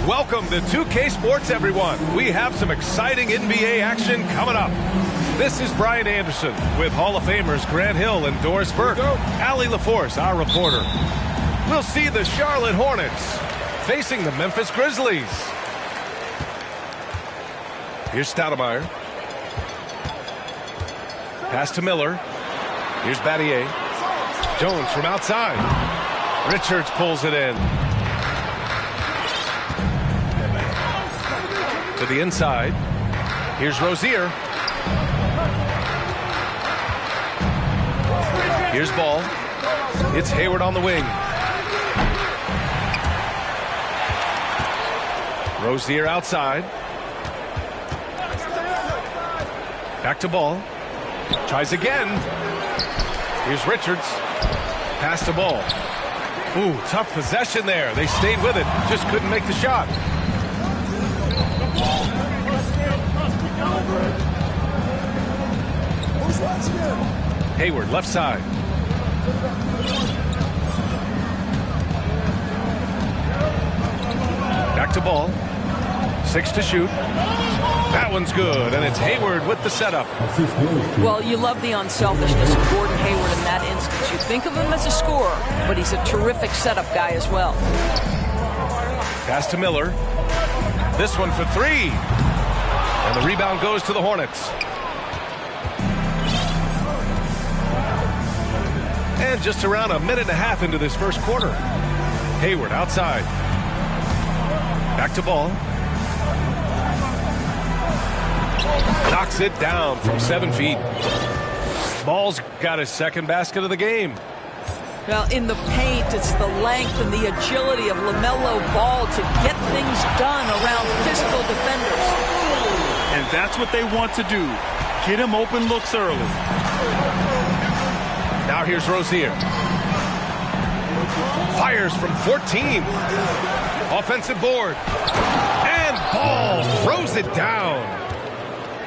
Welcome to 2K Sports, everyone. We have some exciting NBA action coming up. This is Brian Anderson with Hall of Famers Grant Hill and Doris Burke. Allie LaForce, our reporter. We'll see the Charlotte Hornets facing the Memphis Grizzlies. Here's Stoudemire. Pass to Miller. Here's Battier. Jones from outside. Richards pulls it in. To the inside. Here's Rozier. Here's Ball. It's Hayward on the wing. Rozier outside. Back to Ball. Tries again. Here's Richards. Pass to Ball. Ooh, tough possession there. They stayed with it. Just couldn't make the shot. Hayward, left side. Back to Ball. 6 to shoot. That one's good, and it's Hayward with the setup. Well, you love the unselfishness of Gordon Hayward in that instance. You think of him as a scorer, but he's a terrific setup guy as well. Pass to Miller. This one for 3. And the rebound goes to the Hornets. And just around a minute and a half into this first quarter. Hayward outside. Back to Ball. Knocks it down from 7 feet. Ball's got his second basket of the game. Well, in the paint, it's the length and the agility of LaMelo Ball to get things done around physical defenders. And that's what they want to do. Get him open looks early. Now here's Rozier. Fires from 14. Offensive board. And Ball throws it down.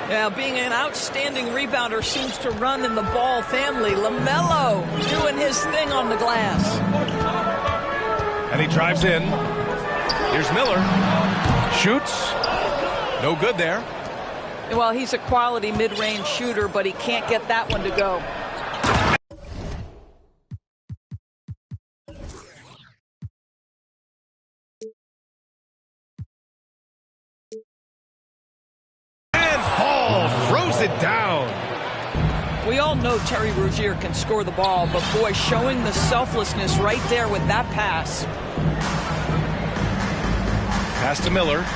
Yeah, being an outstanding rebounder seems to run in the Ball family. LaMelo doing his thing on the glass. And he drives in. Here's Miller. Shoots. No good there. Well, he's a quality mid-range shooter, but he can't get that one to go. It down. We all know Terry Rozier can score the ball, but boy, showing the selflessness right there with that pass. Pass to Miller.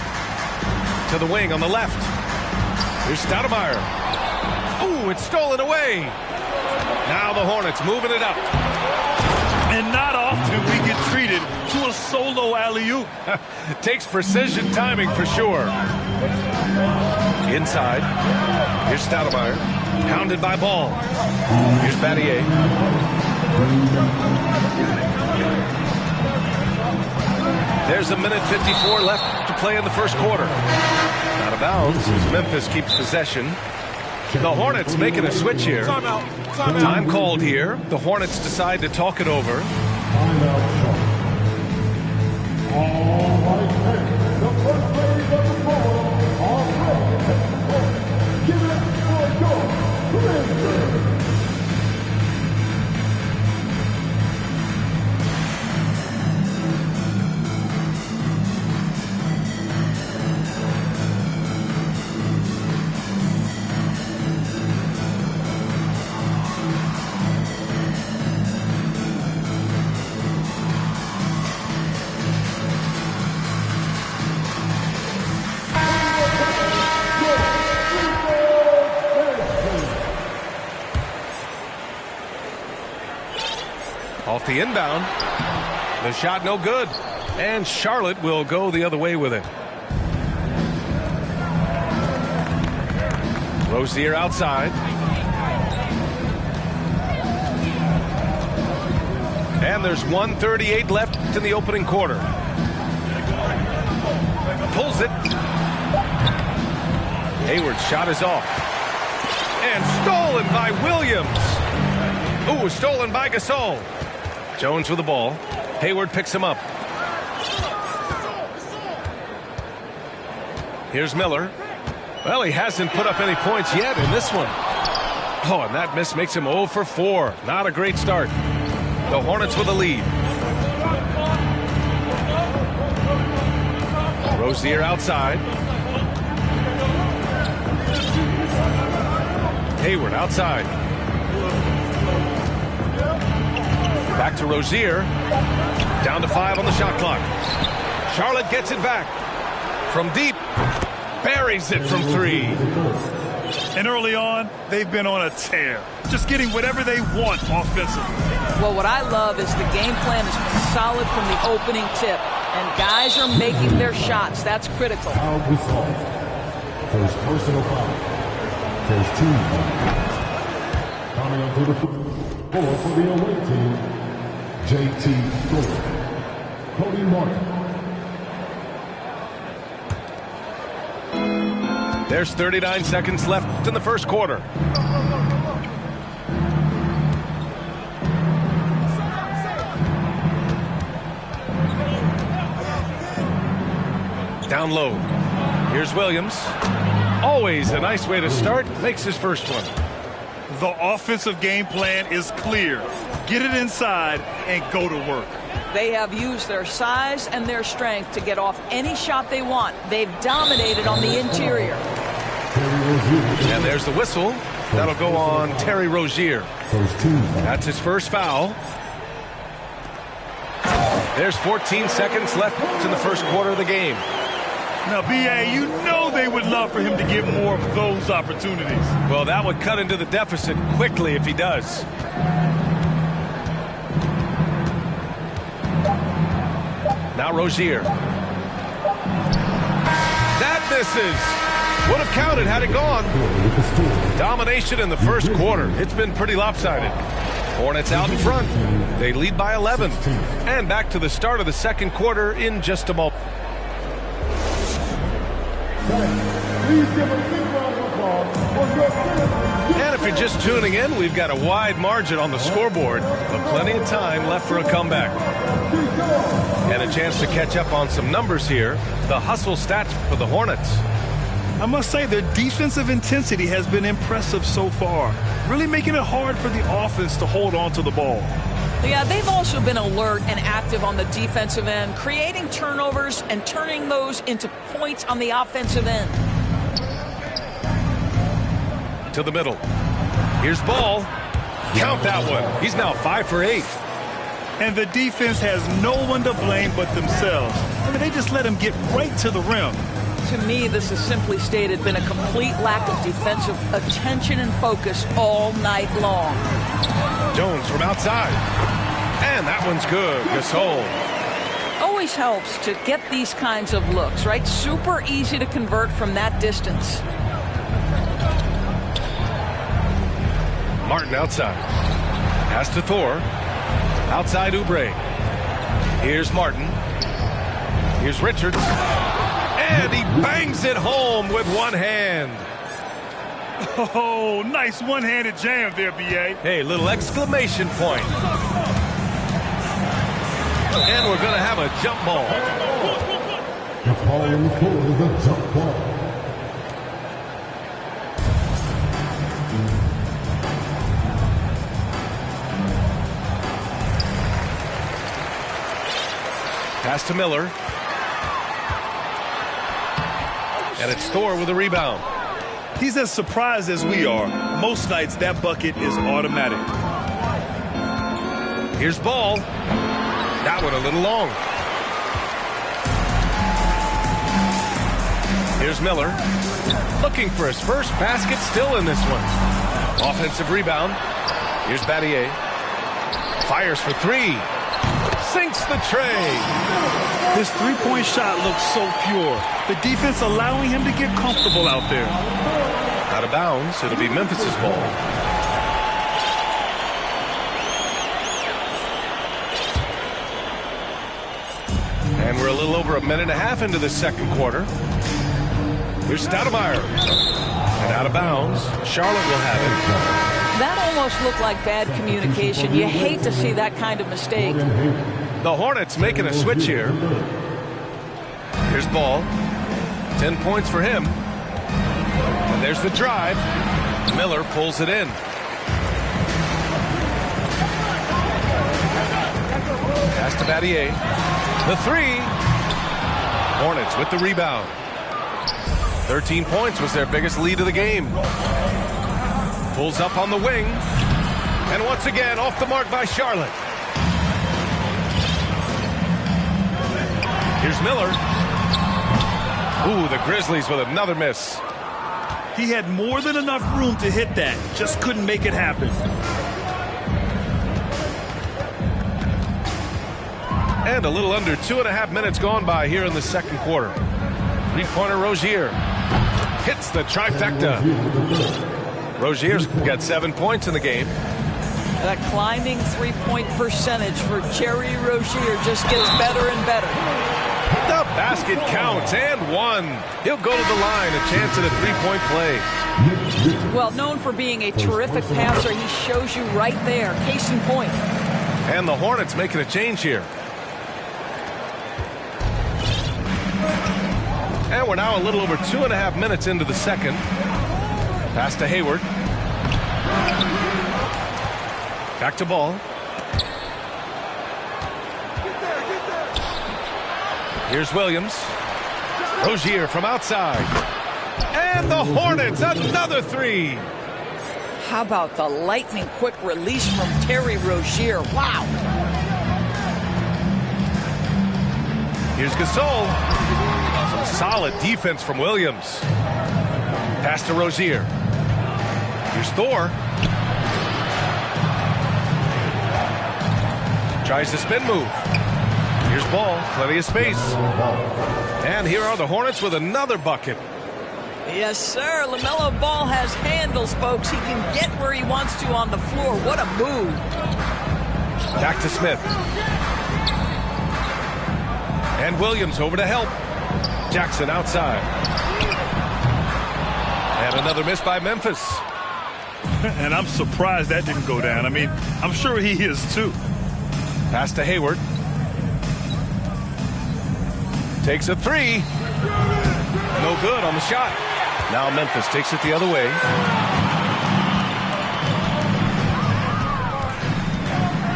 To the wing on the left. Here's Stoudemire. Ooh, it's stolen away. Now the Hornets moving it up. And not often we get treated to a solo alley-oop. Takes precision timing for sure. Inside. Here's Stoudemire. Pounded by Ball. Here's Battier. There's a minute 54 left to play in the first quarter. Out of bounds as Memphis keeps possession. The Hornets making a switch here. Time called here. The Hornets decide to talk it over. Off the inbound. The shot no good. And Charlotte will go the other way with it. Rozier outside. And there's 1:38 left in the opening quarter. Pulls it. Hayward's shot is off. And stolen by Williams. Ooh, stolen by Gasol. Jones with the ball. Hayward picks him up. Here's Miller. Well, he hasn't put up any points yet in this one. Oh, and that miss makes him 0 for 4. Not a great start. The Hornets with a lead. Rozier outside. Hayward outside. Back to Rozier. Down to 5 on the shot clock. Charlotte gets it back. From deep. Buries it from 3. And early on, they've been on a tear. Just getting whatever they want offensively. Well, what I love is the game plan has been solid from the opening tip. And guys are making their shots. That's critical. First personal foul. First team foul. Coming up to the floor for the away team, J.T. Thor. Cody Martin. There's 39 seconds left in the first quarter. Down low. Here's Williams. Always a nice way to start. Makes his first one. The offensive game plan is clear. Get it inside and go to work. They have used their size and their strength to get off any shot they want. They've dominated on the interior. And there's the whistle. That'll go on Terry Rozier. That's his first foul. There's 14 seconds left in the first quarter of the game. Now, B.A., you know they would love for him to get more of those opportunities. Well, that would cut into the deficit quickly if he does. Now Rozier. That misses. Would have counted had it gone. Domination in the first quarter. It's been pretty lopsided. Hornets out in front. They lead by 11. And back to the start of the second quarter in just a moment. And if you're just tuning in, we've got a wide margin on the scoreboard, but plenty of time left for a comeback. And a chance to catch up on some numbers here. The hustle stats for the Hornets. I must say their defensive intensity has been impressive so far, really making it hard for the offense to hold on to the ball. Yeah, they've also been alert and active on the defensive end, creating turnovers and turning those into points on the offensive end. To the middle. Here's Ball. Count that one. He's now 5 for 8. And the defense has no one to blame but themselves. I mean, they just let him get right to the rim. To me, this has simply stated been a complete lack of defensive attention and focus all night long. Jones from outside. And that one's good. Gasol. Always helps to get these kinds of looks, right? Super easy to convert from that distance. Martin outside. Pass to Thor. Outside Oubre. Here's Martin. Here's Richards. And he bangs it home with one hand. Oh, nice one-handed jam there, B.A. Hey, little exclamation point. And we're going to have a jump ball. The ball on the floor is a jump ball. Pass to Miller. And it's Thor with a rebound. He's as surprised as we are. Most nights, that bucket is automatic. Here's Ball. That one a little long. Here's Miller. Looking for his first basket, still in this one. Offensive rebound. Here's Battier. Fires for 3. Sinks the tray. His three-point shot looks so pure. The defense allowing him to get comfortable out there. Out of bounds. It'll be Memphis's ball. And we're a little over a minute and a half into the second quarter. Here's Stoudemire. And out of bounds. Charlotte will have it. That almost looked like bad communication. You hate to see that kind of mistake. The Hornets making a switch here. Here's Ball. 10 points for him. And there's the drive. Miller pulls it in. Pass to Battier. The three. Hornets with the rebound. 13 points was their biggest lead of the game. Pulls up on the wing. And once again, off the mark by Charlotte. Here's Miller. Ooh, the Grizzlies with another miss. He had more than enough room to hit that. Just couldn't make it happen. And a little under 2.5 minutes gone by here in the second quarter. Three-pointer Rozier hits the trifecta. Rozier's got 7 points in the game. That climbing three-point percentage for Terry Rozier just gets better and better. The basket counts, and one. He'll go to the line, a chance at a three-point play. Well, known for being a terrific passer, he shows you right there. Case in point. And the Hornets making a change here. And we're now a little over 2.5 minutes into the second. Pass to Hayward. Back to Ball. Here's Williams. Rozier from outside. And the Hornets, another three. How about the lightning quick release from Terry Rozier? Wow. Here's Gasol. Some solid defense from Williams. Pass to Rozier. Here's Thor. Tries the spin move. Here's Ball. Plenty of space. And here are the Hornets with another bucket. Yes, sir. LaMelo Ball has handles, folks. He can get where he wants to on the floor. What a move. Back to Smith. And Williams over to help. Jackson outside. And another miss by Memphis. And I'm surprised that didn't go down. I mean, I'm sure he is too. Pass to Hayward. Takes a three. No good on the shot. Now Memphis takes it the other way.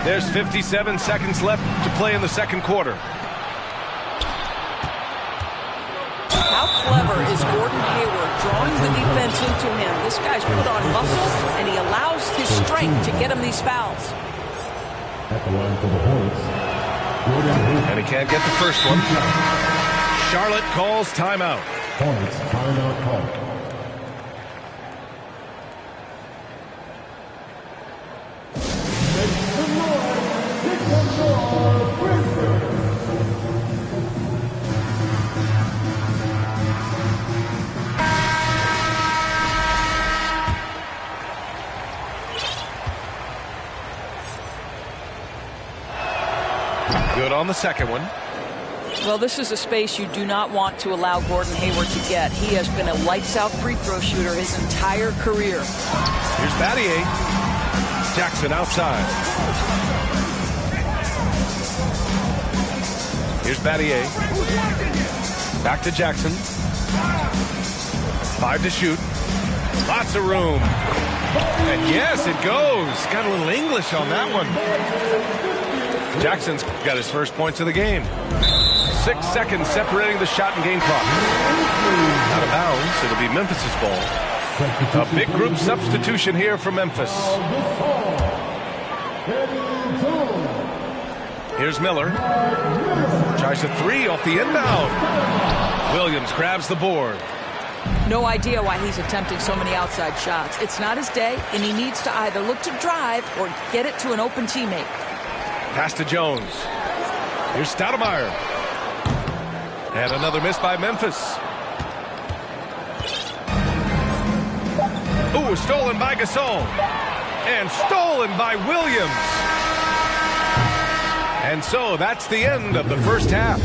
There's 57 seconds left to play in the second quarter. How clever is Gordon Hayward drawing the defense into him? This guy's put on muscle, and he allows his strength to get him these fouls. At the line for the Hornets, Gordon Hayward. And he can't get the first one. Charlotte calls timeout. Hornets timeout call. Good on the second one. Well, this is a space you do not want to allow Gordon Hayward to get. He has been a lights-out free throw shooter his entire career. Here's Battier. Jackson outside. Here's Battier. Back to Jackson. 5 to shoot. Lots of room. And yes, it goes. Got a little English on that one. Jackson's got his first points of the game. 6 seconds separating the shot and game clock. Out of bounds. It'll be Memphis's ball. A big group substitution here for Memphis. Here's Miller. Tries a three off the inbound. Williams grabs the board. No idea why he's attempting so many outside shots. It's not his day, and he needs to either look to drive or get it to an open teammate. Pass to Jones. Here's Stoudemire. And another miss by Memphis. Ooh, stolen by Gasol. And stolen by Williams. And so that's the end of the first half.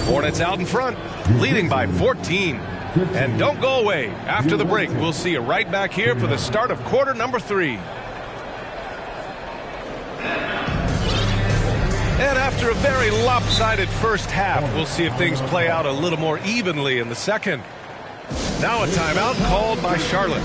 Hornets out in front, leading by 14. And don't go away. After the break, we'll see you right back here for the start of quarter number 3. And after After a very lopsided first half, we'll see if things play out a little more evenly in the second. Now a timeout called by Charlotte.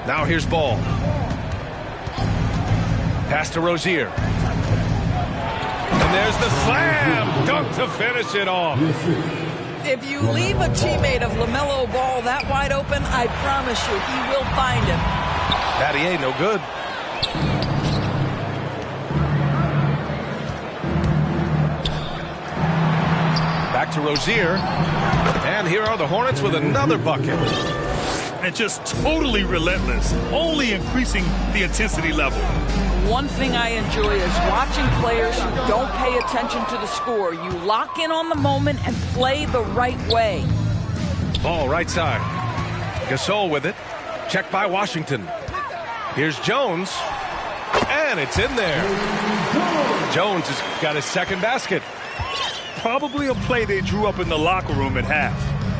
Now here's Ball. Pass to Rozier. And there's the slam dunk to finish it off. If you leave a teammate of LaMelo Ball that wide open, I promise you he will find him. Battier, no good. Back to Rozier. And here are the Hornets with another bucket. And just totally relentless, only increasing the intensity level. One thing I enjoy is watching players who don't pay attention to the score. You lock in on the moment and play the right way. Ball right side. Gasol with it. Checked by Washington. Here's Jones. And it's in there. Jones has got his second basket. Probably a play they drew up in the locker room at half.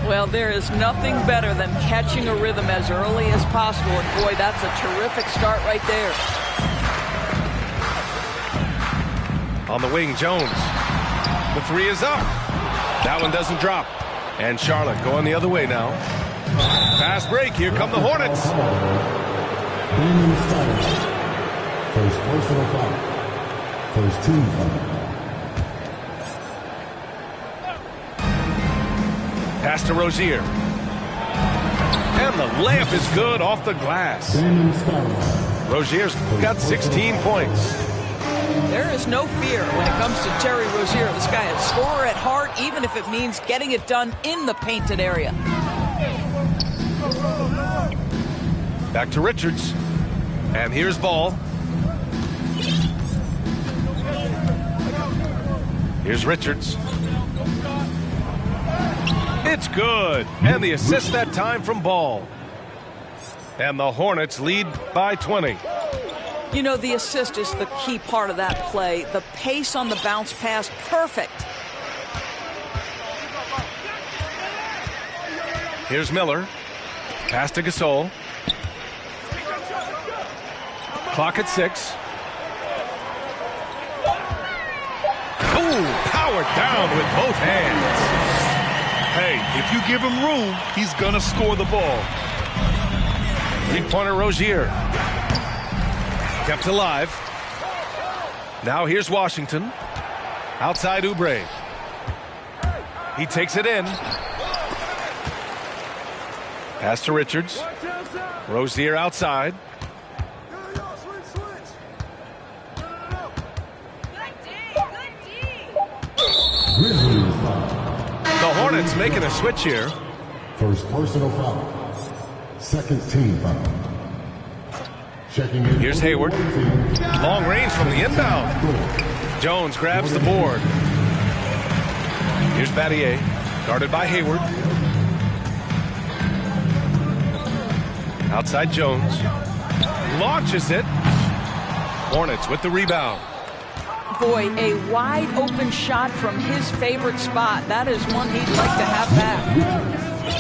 Well, there is nothing better than catching a rhythm as early as possible. And boy, that's a terrific start right there. On the wing, Jones. The three is up. That one doesn't drop. And Charlotte going the other way now. Fast break. Here come the Hornets. First personal foul. First team foul. Pass to Rozier. And the layup is good off the glass. Rozier's got 16 points. There is no fear when it comes to Terry Rozier. This guy is a scorer at heart, even if it means getting it done in the painted area. Back to Richards. And here's Ball. Here's Richards. It's good. And the assist that time from Ball. And the Hornets lead by 20. You know, the assist is the key part of that play. The pace on the bounce pass, perfect. Here's Miller. Pass to Gasol. Clock at 6. Ooh, powered down with both hands. Hey, if you give him room, he's gonna score the ball. Three-pointer Rozier. Kept alive. Now here's Washington. Outside Oubre. He takes it in. Pass to Richards. Rozier outside. The Hornets making a switch here. First personal foul. Second team foul. Checking in. Here's Hayward. Long range from the inbound. Jones grabs the board. Here's Battier. Guarded by Hayward. Outside Jones. Launches it. Hornets with the rebound. Boy, a wide open shot from his favorite spot. That is one he'd like to have back.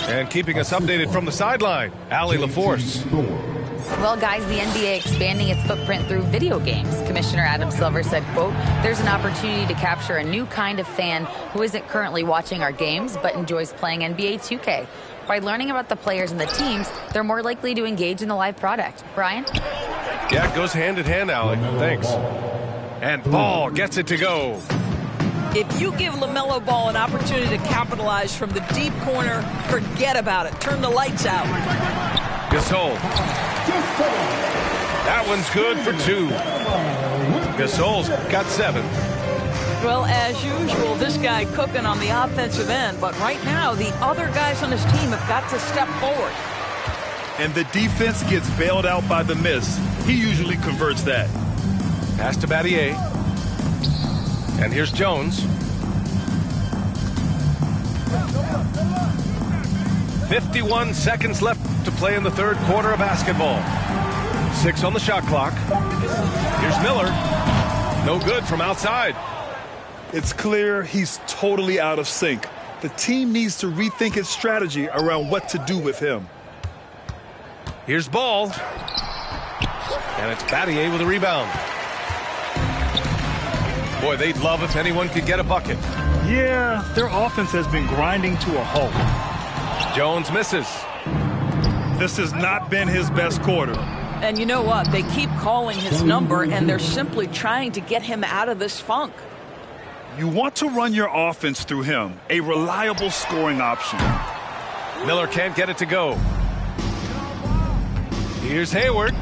And keeping us updated from the sideline, Allie LaForce. Well, guys, the NBA expanding its footprint through video games. Commissioner Adam Silver said, quote, "There's an opportunity to capture a new kind of fan who isn't currently watching our games but enjoys playing NBA 2K. By learning about the players and the teams, they're more likely to engage in the live product." Brian? Yeah, it goes hand in hand, Allie. Thanks. And Ball gets it to go. If you give LaMelo Ball an opportunity to capitalize from the deep corner, forget about it. Turn the lights out. Gasol. That one's good for 2. Gasol's got 7. Well, as usual, this guy cooking on the offensive end. But right now, the other guys on his team have got to step forward. And the defense gets bailed out by the miss. He usually converts that. Pass to Battier. And here's Jones. 51 seconds left to play in the third quarter of basketball. 6 on the shot clock. Here's Miller. No good from outside. It's clear he's totally out of sync. The team needs to rethink its strategy around what to do with him. Here's Ball. And it's Battier with a rebound. Boy, they'd love if anyone could get a bucket. Yeah, their offense has been grinding to a halt. Jones misses. This has not been his best quarter. And you know what? They keep calling his number, and they're simply trying to get him out of this funk. You want to run your offense through him, a reliable scoring option. Miller can't get it to go. Here's Hayward.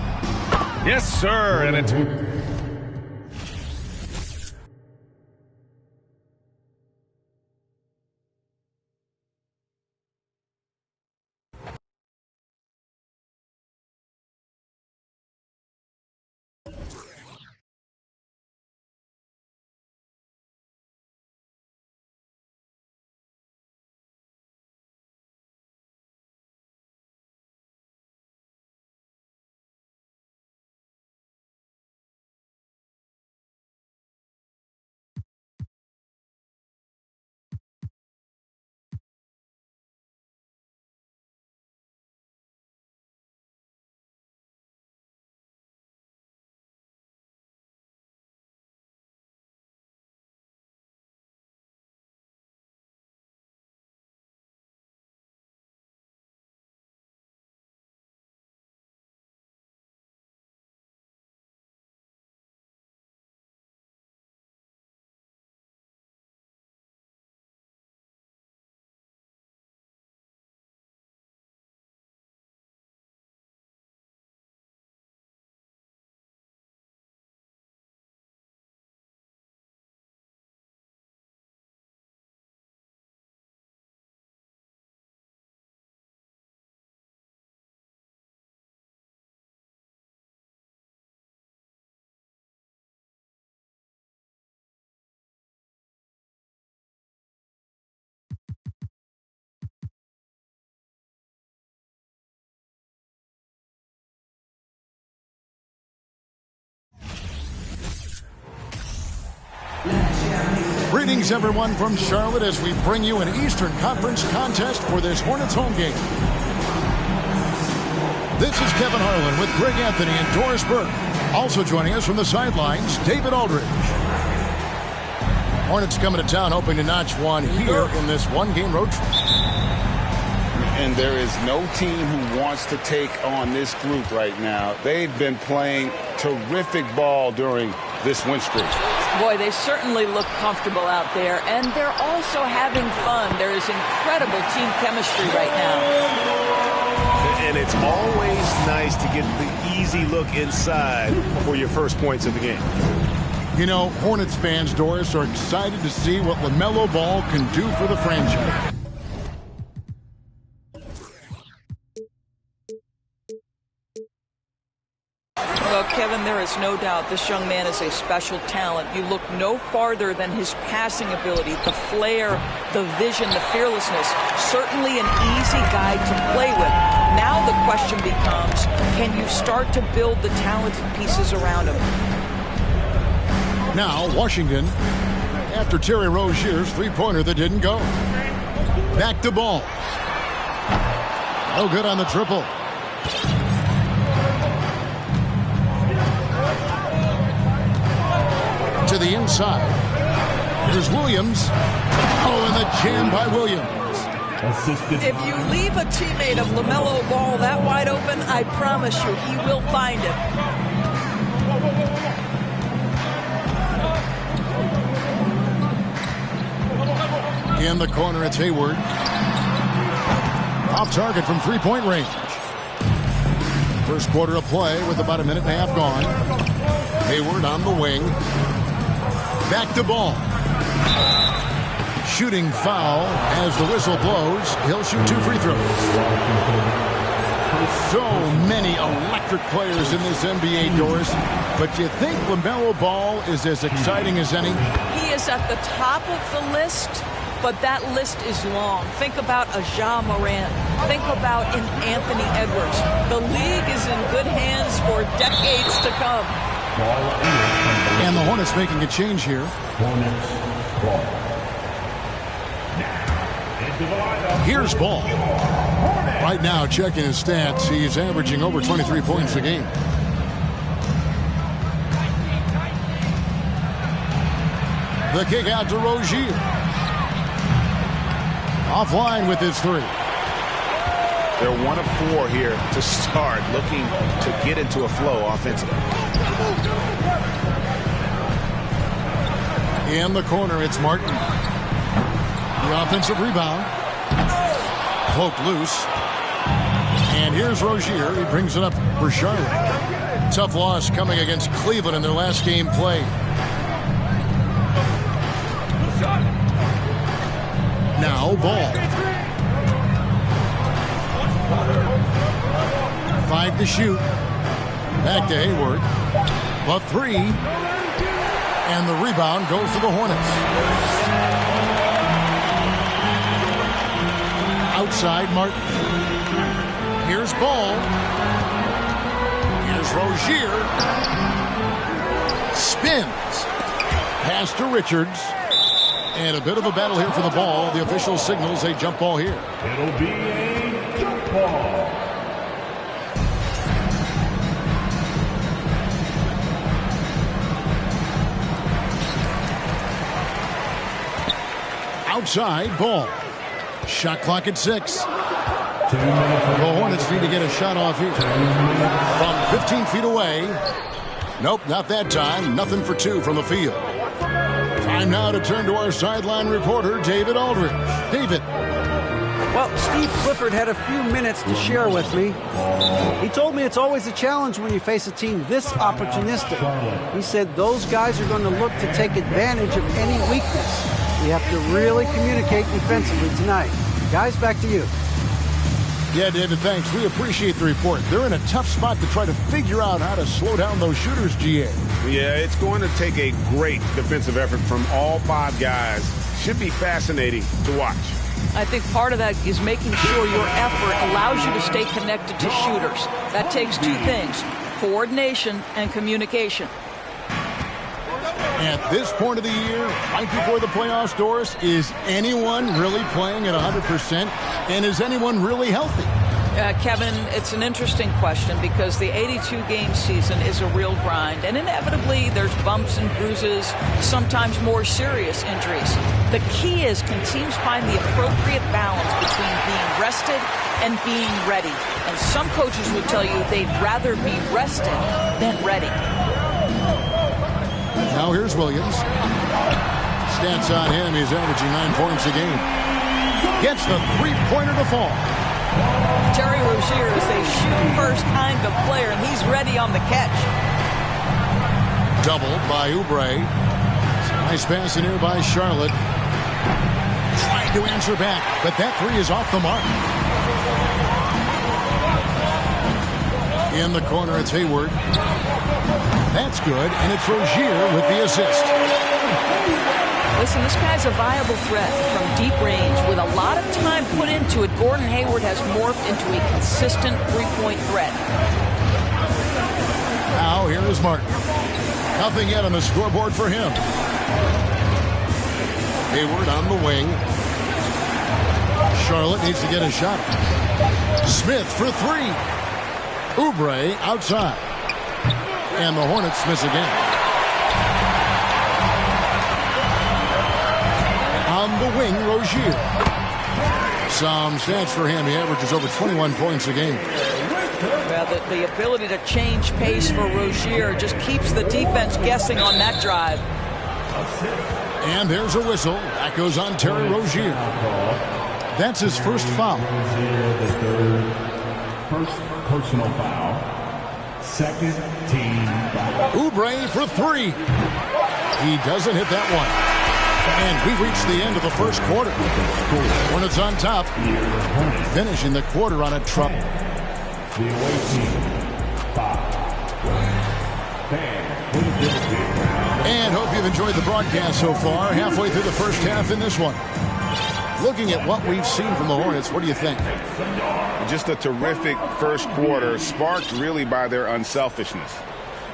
Yes, sir, and it's... Greetings, everyone, from Charlotte as we bring you an Eastern Conference contest for this Hornets home game. This is Kevin Harlan with Greg Anthony and Doris Burke. Also joining us from the sidelines, David Aldridge. Hornets coming to town hoping to notch one here in this one-game road trip. And there is no team who wants to take on this group right now. They've been playing terrific ball during this win streak. Boy, they certainly look comfortable out there, and they're also having fun. There is incredible team chemistry right now. And it's always nice to get the easy look inside for your first points of the game. You know, Hornets fans, Doris, are excited to see what LaMelo Ball can do for the franchise. Well, Kevin, there is no doubt this young man is a special talent. You look no farther than his passing ability, the flair, the vision, the fearlessness. Certainly an easy guy to play with. Now the question becomes, can you start to build the talented pieces around him? Now, Washington, after Terry Rozier's three-pointer that didn't go. Back to Ball. No good on the triple. To the inside. Here's Williams. Oh, and the jam by Williams. If you leave a teammate of LaMelo Ball that wide open, I promise you he will find it. In the corner, it's Hayward. Off target from three-point range. First quarter of play with about a minute and a half gone. Hayward on the wing. Back to Ball. Shooting foul as the whistle blows. He'll shoot 2 free throws. So many electric players in this NBA, Doris. But you think LaMelo Ball is as exciting as any? He is at the top of the list. but that list is long. Think about a Ja Morant. Think about an Anthony Edwards. The league is in good hands for decades to come. And the Hornets making a change here. Here's Ball. Right now, checking his stats, he's averaging over 23 points a game. The kick out to Rozier. Offline with his three. They're 1 of 4 here to start, looking to get into a flow offensively. In the corner, it's Martin. The offensive rebound. Poked loose. And here's Rozier. He brings it up for Charlotte. Tough loss coming against Cleveland in their last game play. Now Ball. 5 to shoot. Back to Hayward. The three. And the rebound goes to the Hornets. Outside Martin. Here's Ball. Here's Rozier. Spins. Pass to Richards. And a bit of a battle here for the ball. The official signals a jump ball here. It'll be a jump ball. Outside Ball. Shot clock at 6. The Hornets need to get a shot off here. From 15 feet away. Nope, not that time. Nothing for 2 from the field. Time now to turn to our sideline reporter, David Aldridge. David. Well, Steve Clifford had a few minutes to share with me. He told me it's always a challenge when you face a team this opportunistic. He said those guys are going to look to take advantage of any weakness. We have to really communicate defensively tonight. Guys, back to you. Yeah, David, thanks. We appreciate the report. They're in a tough spot to try to figure out how to slow down those shooters, GA. Yeah, it's going to take a great defensive effort from all 5 guys. Should be fascinating to watch. I think part of that is making sure your effort allows you to stay connected to shooters. That takes 2 things, coordination and communication. At this point of the year, right before the playoffs, Doris, is anyone really playing at 100%? And is anyone really healthy? Kevin, it's an interesting question because the 82-game season is a real grind. And inevitably, there's bumps and bruises, sometimes more serious injuries. The key is, can teams find the appropriate balance between being rested and being ready? And some coaches would tell you they'd rather be rested than ready. Now here's Williams. Stats on him, he's averaging 9 points a game. Gets the three-pointer to fall. Terry Rozier is a shoot-first kind of player, and he's ready on the catch. Doubled by Oubre. Nice pass in here by Charlotte. Trying to answer back, but that three is off the mark. In the corner, it's Hayward. That's good, and it's Rozier with the assist. Listen, this guy's a viable threat from deep range. With a lot of time put into it, Gordon Hayward has morphed into a consistent three-point threat. Now, here is Martin. Nothing yet on the scoreboard for him. Hayward on the wing. Charlotte needs to get a shot. Smith for 3. Oubre outside. And the Hornets miss again. On the wing, Rozier. Some stats for him. He averages over 21 points a game. Well, the ability to change pace for Rozier just keeps the defense guessing on that drive. And there's a whistle. That goes on Terry Rozier. That's his first foul. First personal foul. Second team foul. Oubre for 3. He doesn't hit that one. And we've reached the end of the first quarter. Hornets on top. Finishing the quarter on a trump. The away team. 5. And hope you've enjoyed the broadcast so far. Halfway through the first half in this one. Looking at what we've seen from the Hornets, what do you think? Just a terrific first quarter, sparked really by their unselfishness.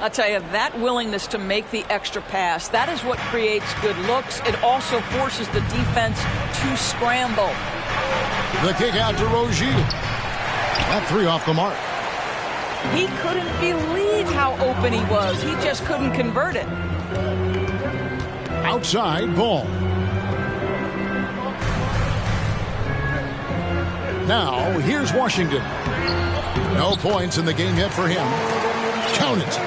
I'll tell you, that willingness to make the extra pass, that is what creates good looks. It also forces the defense to scramble. The kick out to Rozier. That three off the mark. He couldn't believe how open he was. He just couldn't convert it. Outside ball. Now, here's Washington. No points in the game yet for him. Count it.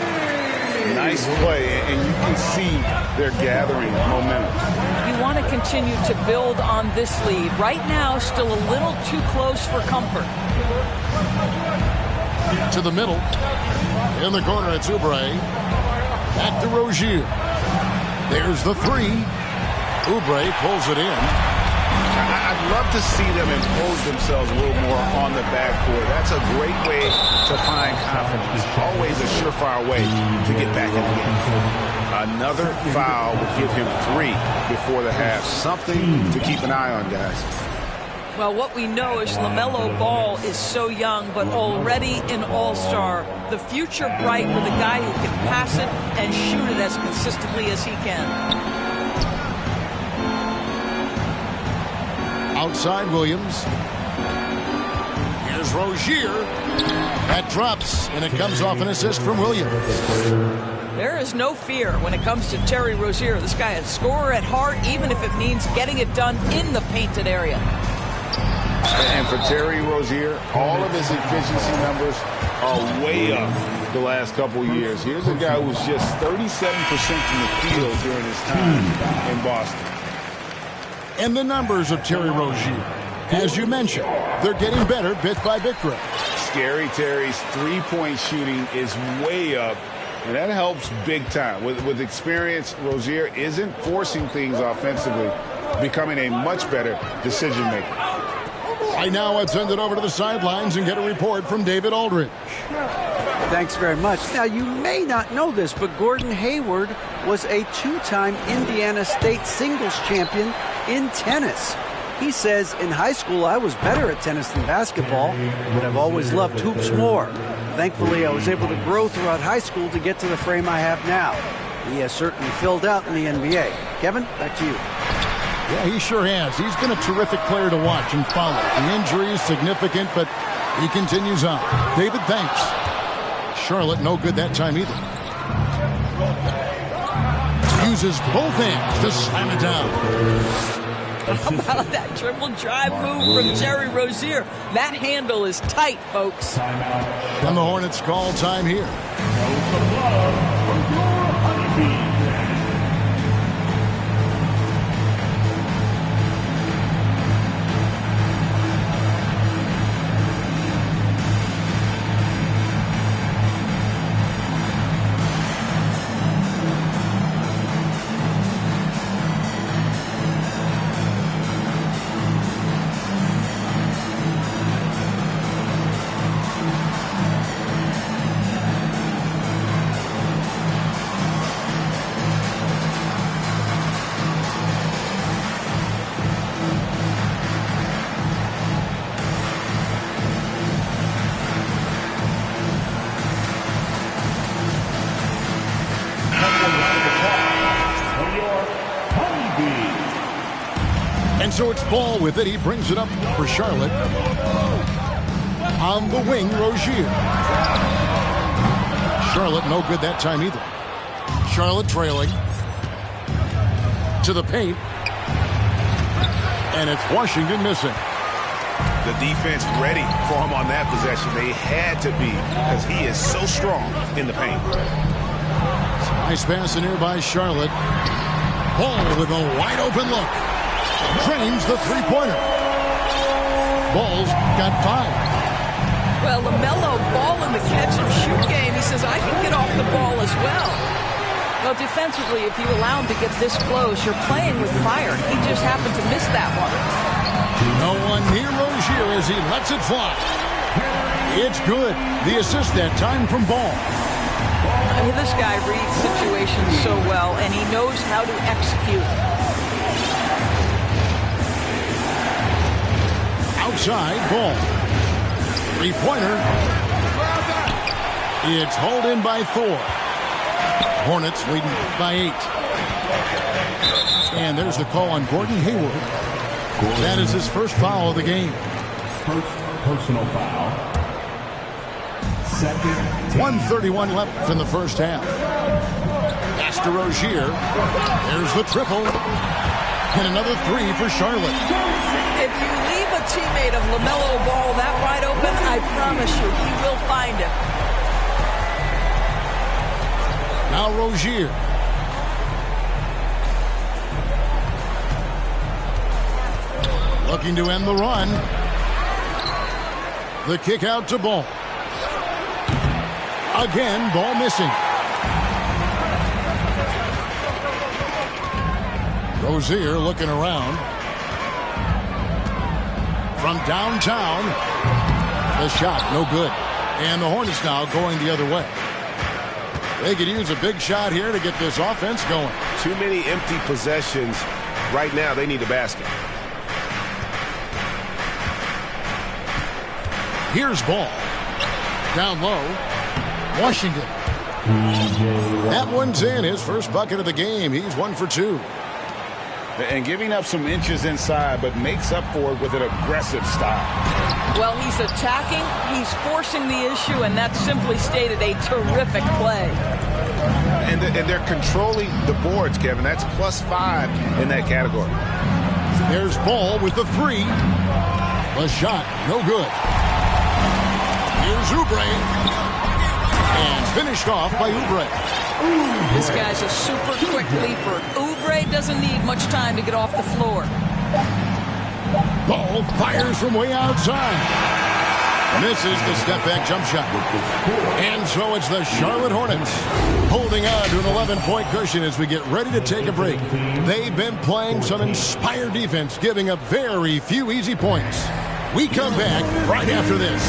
Nice play, and you can see they're gathering momentum. You want to continue to build on this lead. Right now, still a little too close for comfort. To the middle. In the corner, it's Oubre. Back to Rozier. There's the three. Oubre pulls it in. I'd love to see them impose themselves a little more on the backcourt. That's a great way to find confidence. Always a surefire way to get back in the game. Another foul would give him 3 before the half. Something to keep an eye on, guys. Well, what we know is LaMelo Ball is so young, but already an all-star. The future bright with a guy who can pass it and shoot it as consistently as he can. Outside Williams. Here's Rozier. That drops, and it comes off an assist from Williams. There is no fear when it comes to Terry Rozier. This guy is a scorer at heart, even if it means getting it done in the painted area. And for Terry Rozier, all of his efficiency numbers are way up the last couple of years. Here's a guy who was just 37% from the field during his time in Boston. And the numbers of Terry Rozier, as you mentioned, they're getting better bit by bit, Greg. Scary Terry's three-point shooting is way up, and that helps big time. With experience, Rozier isn't forcing things offensively, becoming a much better decision maker. Right now, I'd send it over to the sidelines and get a report from David Aldridge. Thanks very much. Now, you may not know this, but Gordon Hayward was a 2-time Indiana State singles champion in tennis. He says, in high school, I was better at tennis than basketball, but I've always loved hoops more. Thankfully, I was able to grow throughout high school to get to the frame I have now. He has certainly filled out in the NBA. Kevin, back to you. Yeah, he sure has. He's been a terrific player to watch and follow. The injury is significant, but he continues on. David, thanks. Charlotte, no good that time either. Uses both hands to slam it down. How about that triple drive move from Terry Rozier? That handle is tight, folks. And the Hornets call time here. So it's Ball with it. He brings it up for Charlotte. On the wing, Rozier. Charlotte no good that time either. Charlotte trailing. To the paint. And it's Washington missing. The defense ready for him on that possession. They had to be because he is so strong in the paint. Nice pass in here by Charlotte. Ball with a wide open look. Drains the three-pointer. Ball's got 5. Well, LaMelo Ball in the catch-and-shoot game. He says, I can get off the ball as well. Well, defensively, if you allow him to get this close, you're playing with fire. He just happened to miss that one. No one near Rozier as he lets it fly. It's good. The assist that time from Ball. I mean, this guy reads situations so well, and he knows how to execute. inside. Ball. Three-pointer. It's hauled in by Thor. Hornets leading by 8. And there's the call on Gordon Hayward. That is his first foul of the game. First personal foul. Second. 1:31 left in the first half. Pass to Rozier. There's the triple. And another three for Charlotte. If you leave a teammate of LaMelo Ball that wide open, I promise you, he will find it. Now Rozier. Looking to end the run. The kick out to Ball. Again, Ball missing. Rozier looking around. From downtown. The shot, no good. And the Hornets now going the other way. They could use a big shot here to get this offense going. Too many empty possessions. Right now, they need a basket. Here's Ball. Down low. Washington. That one's in. His first bucket of the game. He's 1 for 2. And giving up some inches inside, but makes up for it with an aggressive style. Well, he's attacking, he's forcing the issue, and that's simply stated a terrific play. And they're controlling the boards, Kevin. That's +5 in that category. There's Ball with the three. The shot, no good. Here's Oubre. And finished off by Oubre. This guy's a super quick leaper. Oubre doesn't need much time to get off the floor. Ball fires from way outside. Misses the step-back jump shot. And so it's the Charlotte Hornets holding on to an 11-point cushion as we get ready to take a break. They've been playing some inspired defense, giving up very few easy points. We come back right after this.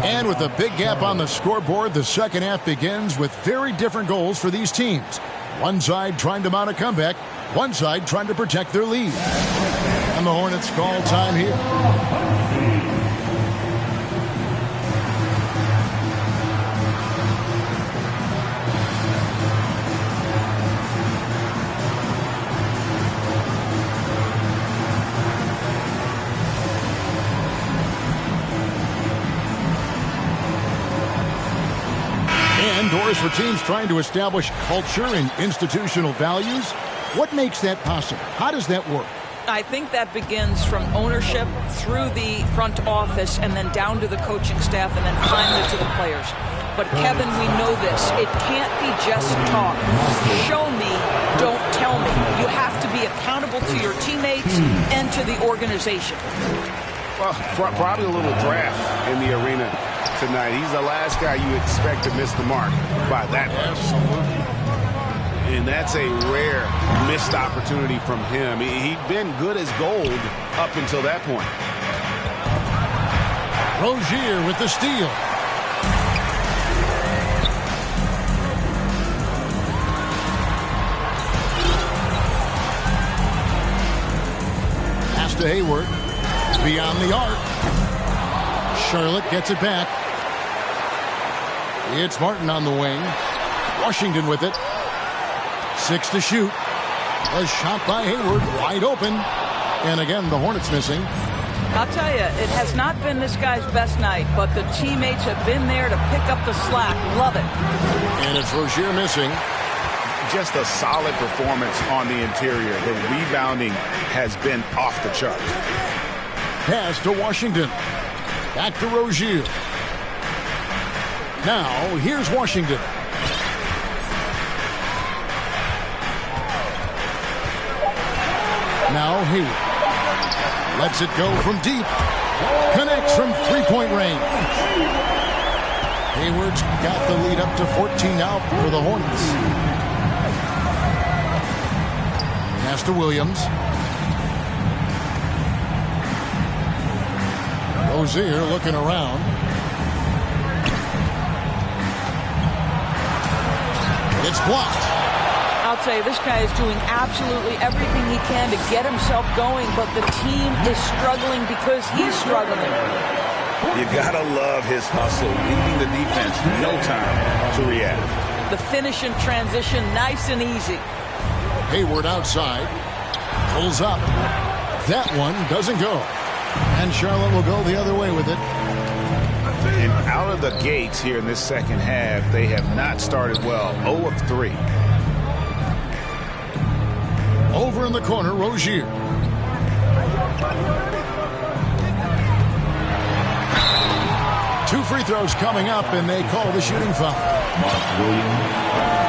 And with a big gap on the scoreboard, the second half begins with very different goals for these teams. One side trying to mount a comeback, one side trying to protect their lead. And the Hornets call time here. Doors for teams trying to establish culture and institutional values. What makes that possible? How does that work? I think that begins from ownership through the front office and then down to the coaching staff and then finally to the players. But Kevin, we know this. It can't be just talk. Show me, don't tell me. You have to be accountable to your teammates and to the organization. Well, probably a little draft in the arena tonight. He's the last guy you expect to miss the mark by that much. Absolutely. And that's a rare missed opportunity from him. He'd been good as gold up until that point. Rozier with the steal. Pass to Hayward. Beyond the arc. Charlotte gets it back. It's Martin on the wing. Washington with it. 6 to shoot. A shot by Hayward, wide open. And again, the Hornets missing. I'll tell you, it has not been this guy's best night, but the teammates have been there to pick up the slack. Love it. And it's Rozier missing. Just a solid performance on the interior. The rebounding has been off the charts. Pass to Washington. Back to Rozier. Now, here's Washington. Now Hayward. Lets it go from deep. Connects from three-point range. Hayward's got the lead up to 14 now for the Hornets. Pass to Williams. Rozier looking around. I'll say this guy is doing absolutely everything he can to get himself going, but the team is struggling because he's struggling. You gotta love his hustle, leaving the defense no time to react. The finish in transition, nice and easy. Hayward outside, pulls up. That one doesn't go. And Charlotte will go the other way with it. And out of the gates here in this second half, they have not started well. 0 of 3. Over in the corner, Rozier. Two free throws coming up, and they call the shooting foul.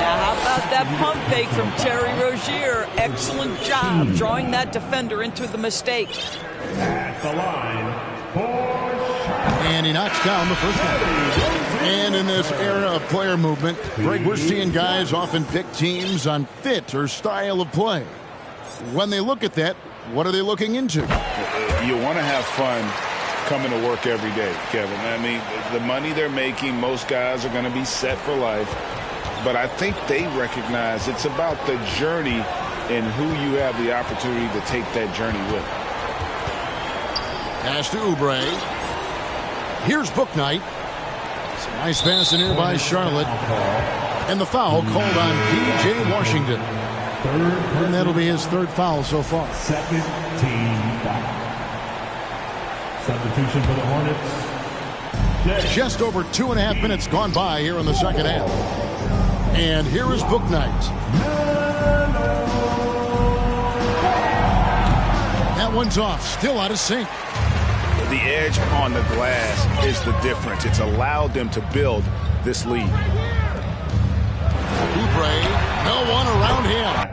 Now, how about that pump fake from Terry Rozier? Excellent job drawing that defender into the mistake. At the line, And he knocks down the first one. And in this era of player movement, Greg, we're seeing guys often pick teams on fit or style of play. When they look at that, what are they looking into? You want to have fun coming to work every day, Kevin. I mean, the money they're making, most guys are going to be set for life. But I think they recognize it's about the journey and who you have the opportunity to take that journey with. Pass to Oubre. Here's Bouknight. It's a nice pass in here by Charlotte. And the foul called on P.J. Washington. And that'll be his third foul so far. second team foul. Substitution for the Hornets. Just over 2.5 minutes gone by here in the second half. And here is Bouknight. That one's off. Still out of sync. The edge on the glass is the difference. It's allowed them to build this lead. Oubre, no one around him.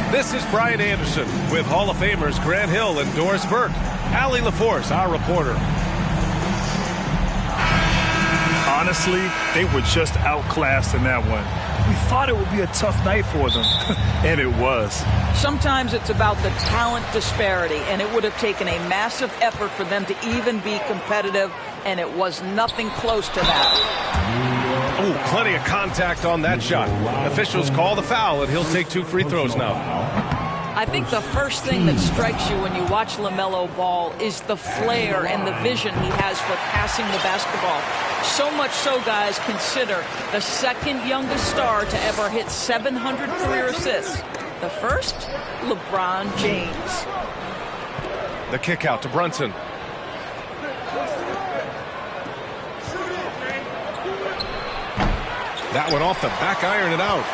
This is Brian Anderson with Hall of Famers Grant Hill and Doris Burke. Allie LaForce, our reporter. Honestly, they were just outclassed in that one. We thought it would be a tough night for them, and it was. Sometimes it's about the talent disparity, and it would have taken a massive effort for them to even be competitive, and it was nothing close to that. Oh, plenty of contact on that shot. Officials call the foul, and he'll take 2 free throws now. I think the first thing that strikes you when you watch LaMelo ball is the flair and the vision he has for passing the basketball. So much so, guys, consider the second youngest star to ever hit 700 career assists. The first, LeBron James. The kick out to Brunson. That one off the back iron and out.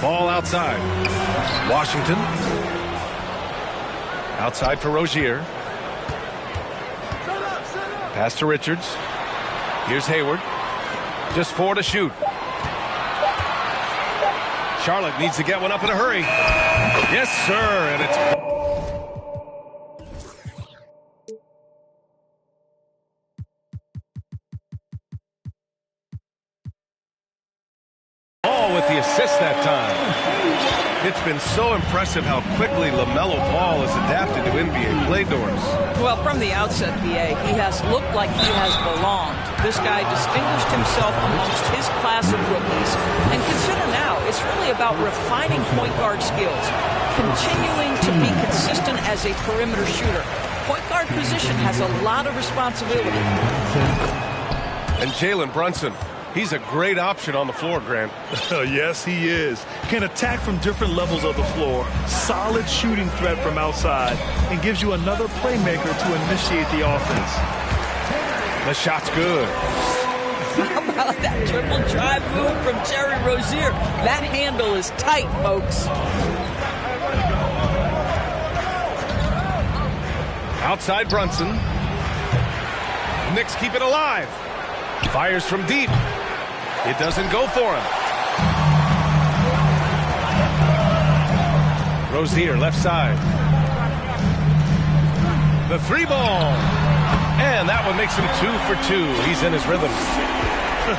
Ball outside. Washington. Outside for Rozier. Pass to Richards. Here's Hayward. Just 4 to shoot. Charlotte needs to get one up in a hurry. Yes, sir, and it's Ball with the assist that time. It's been so impressive how quickly LaMelo Ball has adapted to NBA play, Doris. Well, from the outset, B.A., he has looked like he has belonged. This guy distinguished himself amongst his class of rookies. And consider now, it's really about refining point guard skills, continuing to be consistent as a perimeter shooter. Point guard position has a lot of responsibility. And Jalen Brunson. He's a great option on the floor, Grant. Yes, he is. Can attack from different levels of the floor. Solid shooting threat from outside. And gives you another playmaker to initiate the offense. The shot's good. How about that triple drive move from Terry Rozier? That handle is tight, folks. Outside Brunson. Knicks keep it alive. Fires from deep. It doesn't go for him. Rozier, left side. The 3-ball. And that one makes him 2 for 2. He's in his rhythm.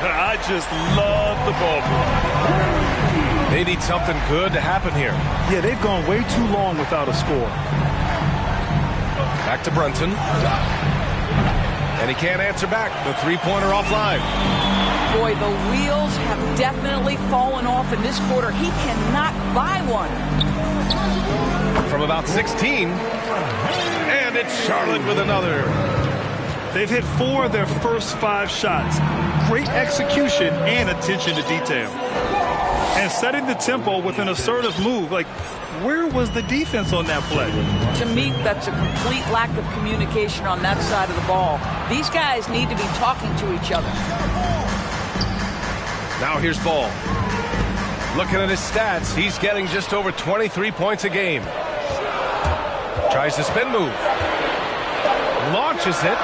I just love the ball boy. They need something good to happen here. Yeah, they've gone way too long without a score. Back to Brunson. And he can't answer back. The 3-pointer offline. Boy, the wheels have definitely fallen off in this quarter. He cannot buy one. From about 16. And it's Charlotte with another. They've hit 4 of their first 5 shots. Great execution and attention to detail. And setting the tempo with an assertive move. Like, where was the defense on that play? To me, that's a complete lack of communication on that side of the ball. These guys need to be talking to each other. Now here's Ball. Looking at his stats, he's getting just over 23 points a game. Tries the spin move. Launches it.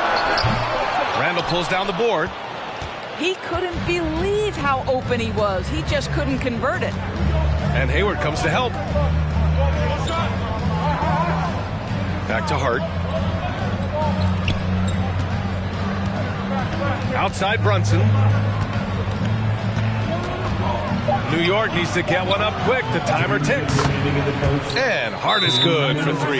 Randall pulls down the board. He couldn't believe how open he was. He just couldn't convert it. And Hayward comes to help. Back to Hart. Outside Brunson. New York needs to get one up quick. The timer ticks. And Hart is good for 3.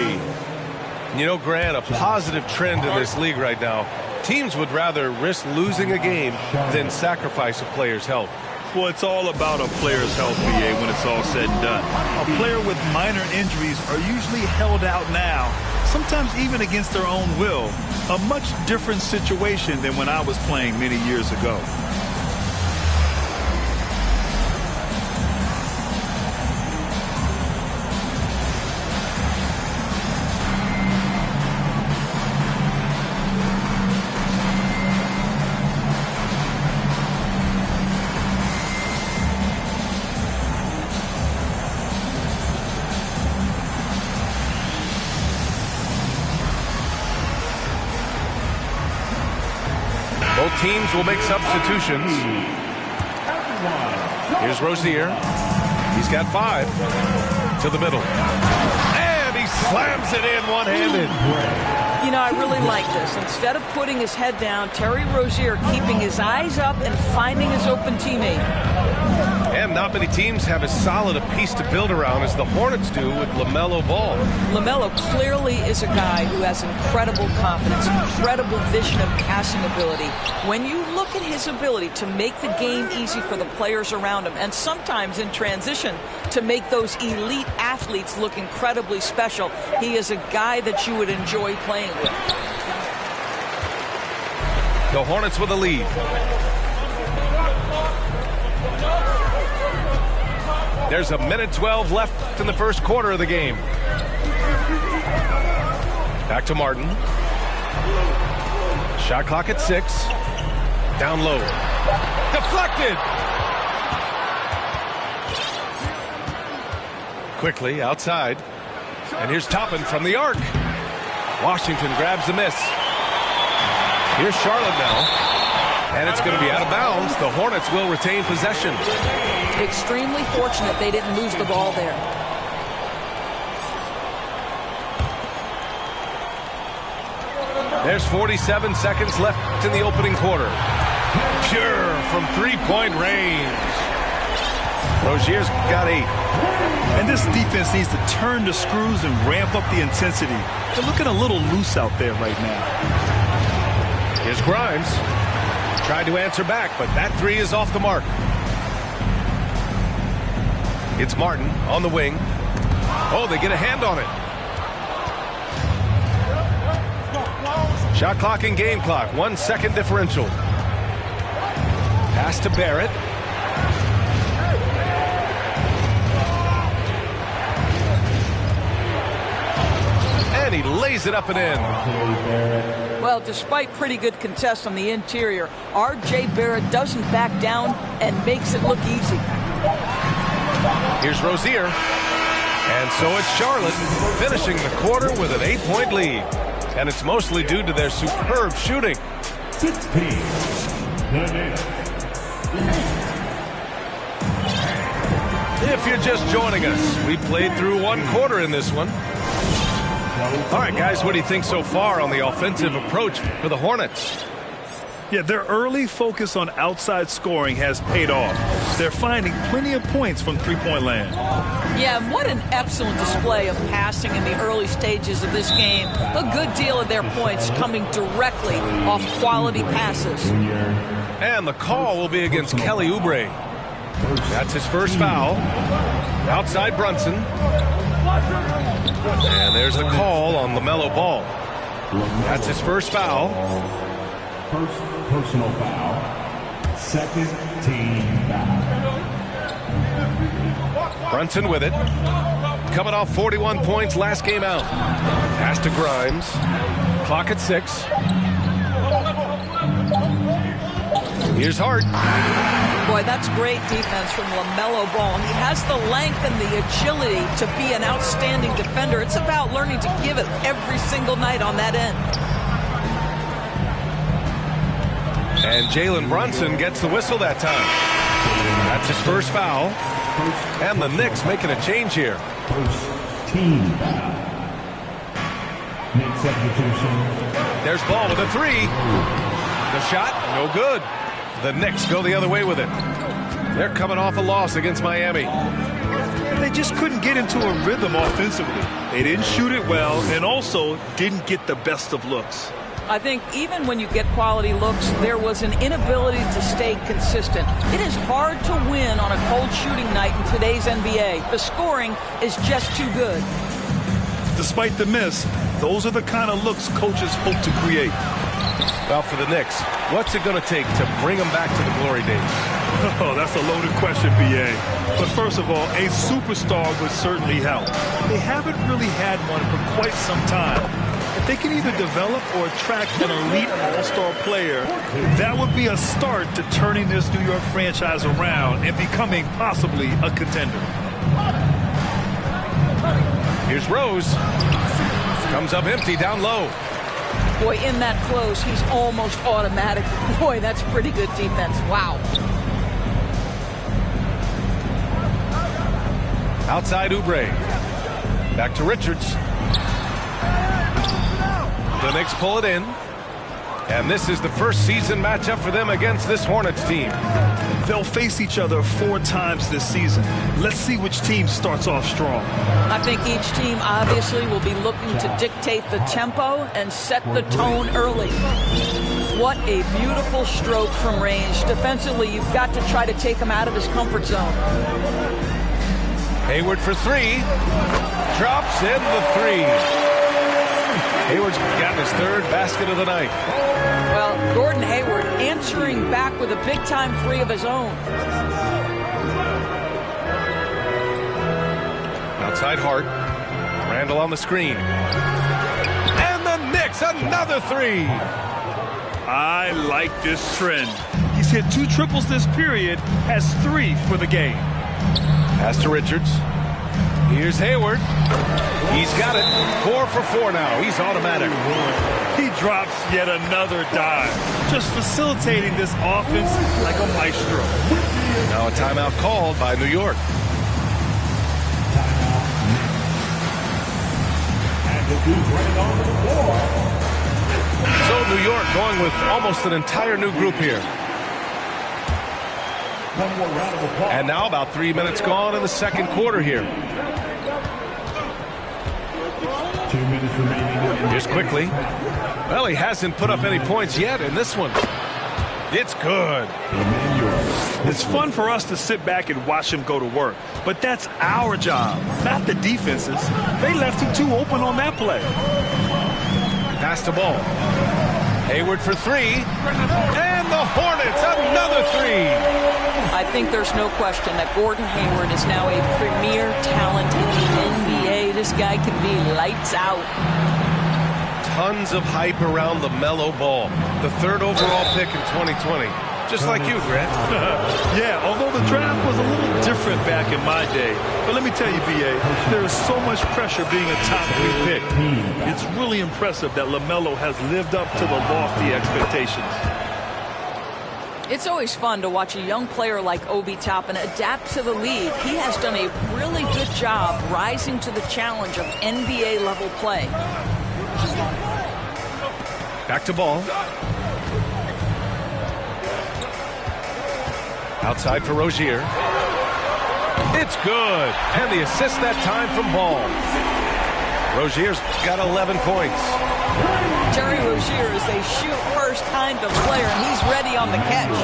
You know, Grant, a positive trend in this league right now. Teams would rather risk losing a game than sacrifice a player's health. Well, it's all about a player's health, BA, when it's all said and done. A player with minor injuries are usually held out now, sometimes even against their own will. A much different situation than when I was playing many years ago. Both teams will make substitutions. Here's Rozier. He's got 5 to the middle. And he slams it in one-handed. You know, I really like this. Instead of putting his head down, Terry Rozier keeping his eyes up and finding his open teammate. And not many teams have as solid a piece to build around as the Hornets do with LaMelo Ball. LaMelo clearly is a guy who has incredible confidence, incredible vision and passing ability. When you look at his ability to make the game easy for the players around him, and sometimes in transition to make those elite athletes look incredibly special, he is a guy that you would enjoy playing with. The Hornets with a lead. There's a minute 12 left in the first quarter of the game. Back to Martin. Shot clock at 6. Down low. Deflected. Quickly outside. And here's Toppin from the arc. Washington grabs the miss. Here's Charlotte now. And it's going to be out of bounds. The Hornets will retain possession. Extremely fortunate they didn't lose the ball there. There's 47 seconds left in the opening quarter. Pure from three-point range. Rozier's got 8. And this defense needs to turn the screws and ramp up the intensity. They're looking a little loose out there right now. Here's Grimes. Tried to answer back, but that 3 is off the mark. It's Martin on the wing. Oh, they get a hand on it. Shot clock and game clock. 1 second differential. Pass to Barrett. And he lays it up and in. Well, despite pretty good contest on the interior, R.J. Barrett doesn't back down and makes it look easy. Here's Rozier. And so it's Charlotte finishing the quarter with an 8-point lead. And it's mostly due to their superb shooting. 16. If you're just joining us, we played through 1 quarter in this one. All right, guys, what do you think so far on the offensive approach for the Hornets? Yeah, their early focus on outside scoring has paid off. They're finding plenty of points from three-point land. Yeah, and what an excellent display of passing in the early stages of this game. A good deal of their points coming directly off quality passes. And the call will be against Kelly Oubre. That's his first foul. Outside Brunson. And there's the call on LaMelo Ball. That's his first foul. First personal foul. Second team foul. Brunson with it. Coming off 41 points last game out. Pass to Grimes. Clock at 6. Here's Hart. Boy, that's great defense from LaMelo Ball. He has the length and the agility to be an outstanding defender. It's about learning to give it every single night on that end. And Jalen Brunson gets the whistle that time. That's his first foul. And the Knicks making a change here. First team foul. Knicks substitution. There's Ball with a 3. The shot, no good. The Knicks go the other way with it. They're coming off a loss against Miami. They just couldn't get into a rhythm offensively. They didn't shoot it well and also didn't get the best of looks. I think even when you get quality looks, there was an inability to stay consistent. It is hard to win on a cold shooting night in today's NBA. The scoring is just too good. Despite the miss, those are the kind of looks coaches hope to create. Well, for the Knicks, what's it going to take to bring them back to the glory days? Oh, that's a loaded question, B.A. But first of all, a superstar would certainly help. They haven't really had one for quite some time. If they can either develop or attract an elite all-star player, that would be a start to turning this New York franchise around and becoming possibly a contender. Here's Rose. Comes up empty down low. Boy, in that close, he's almost automatic. Boy, that's pretty good defense. Wow. Outside Oubre. Back to Richards. The Knicks pull it in. And this is the first season matchup for them against this Hornets team. They'll face each other 4 times this season. Let's see which team starts off strong. I think each team obviously will be looking to dictate the tempo and set the tone early. What a beautiful stroke from range. Defensively, you've got to try to take him out of his comfort zone. Hayward for 3. Drops in the 3. Hayward's got his 3rd basket of the night. Well, Gordon Hayward answering back with a big-time 3 of his own. Outside Hart. Randall on the screen. And the Knicks, another 3. I like this trend. He's hit 2 triples this period, has 3 for the game. Pass to Richards. Here's Hayward. He's got it. 4 for 4 now. He's automatic. He drops yet another dime, just facilitating this offense like a maestro. Now a timeout called by New York. So New York going with almost an entire new group here. And now about 3 minutes gone in the second quarter here. 2 minutes remaining. Just quickly. Well, he hasn't put up any points yet in this one. It's good. It's fun for us to sit back and watch him go to work, but that's our job, not the defense's. They left him too open on that play. Pass the ball. Hayward for three. And the Hornets, another three. I think there's no question that Gordon Hayward is now a premier talent in the NBA. This guy can be lights out. Tons of hype around LaMelo Ball, the third overall pick in 2020. Just like you, Grant. Yeah, although the draft was a little different back in my day. But let me tell you, B.A., there is so much pressure being a top 3 pick. It's really impressive that LaMelo has lived up to the lofty expectations. It's always fun to watch a young player like Obi Toppin adapt to the league. He has done a really good job rising to the challenge of NBA-level play. Back to Ball. Outside for Rozier. It's good. And the assist that time from Ball. Rozier's got 11 points. Terry Rozier is a shoot-first kind of player, and he's ready on the catch.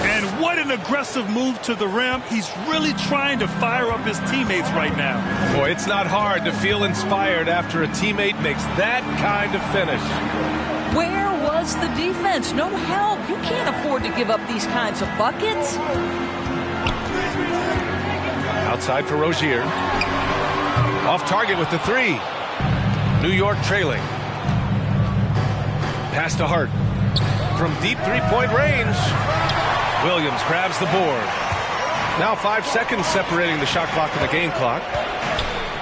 And what an aggressive move to the rim. He's really trying to fire up his teammates right now. Boy, it's not hard to feel inspired after a teammate makes that kind of finish. Where was the defense? No help. You can't afford to give up these kinds of buckets. Outside for Rozier. Off target with the three. New York trailing. Pass to Hart. From deep three-point range. Williams grabs the board. Now 5 seconds separating the shot clock and the game clock.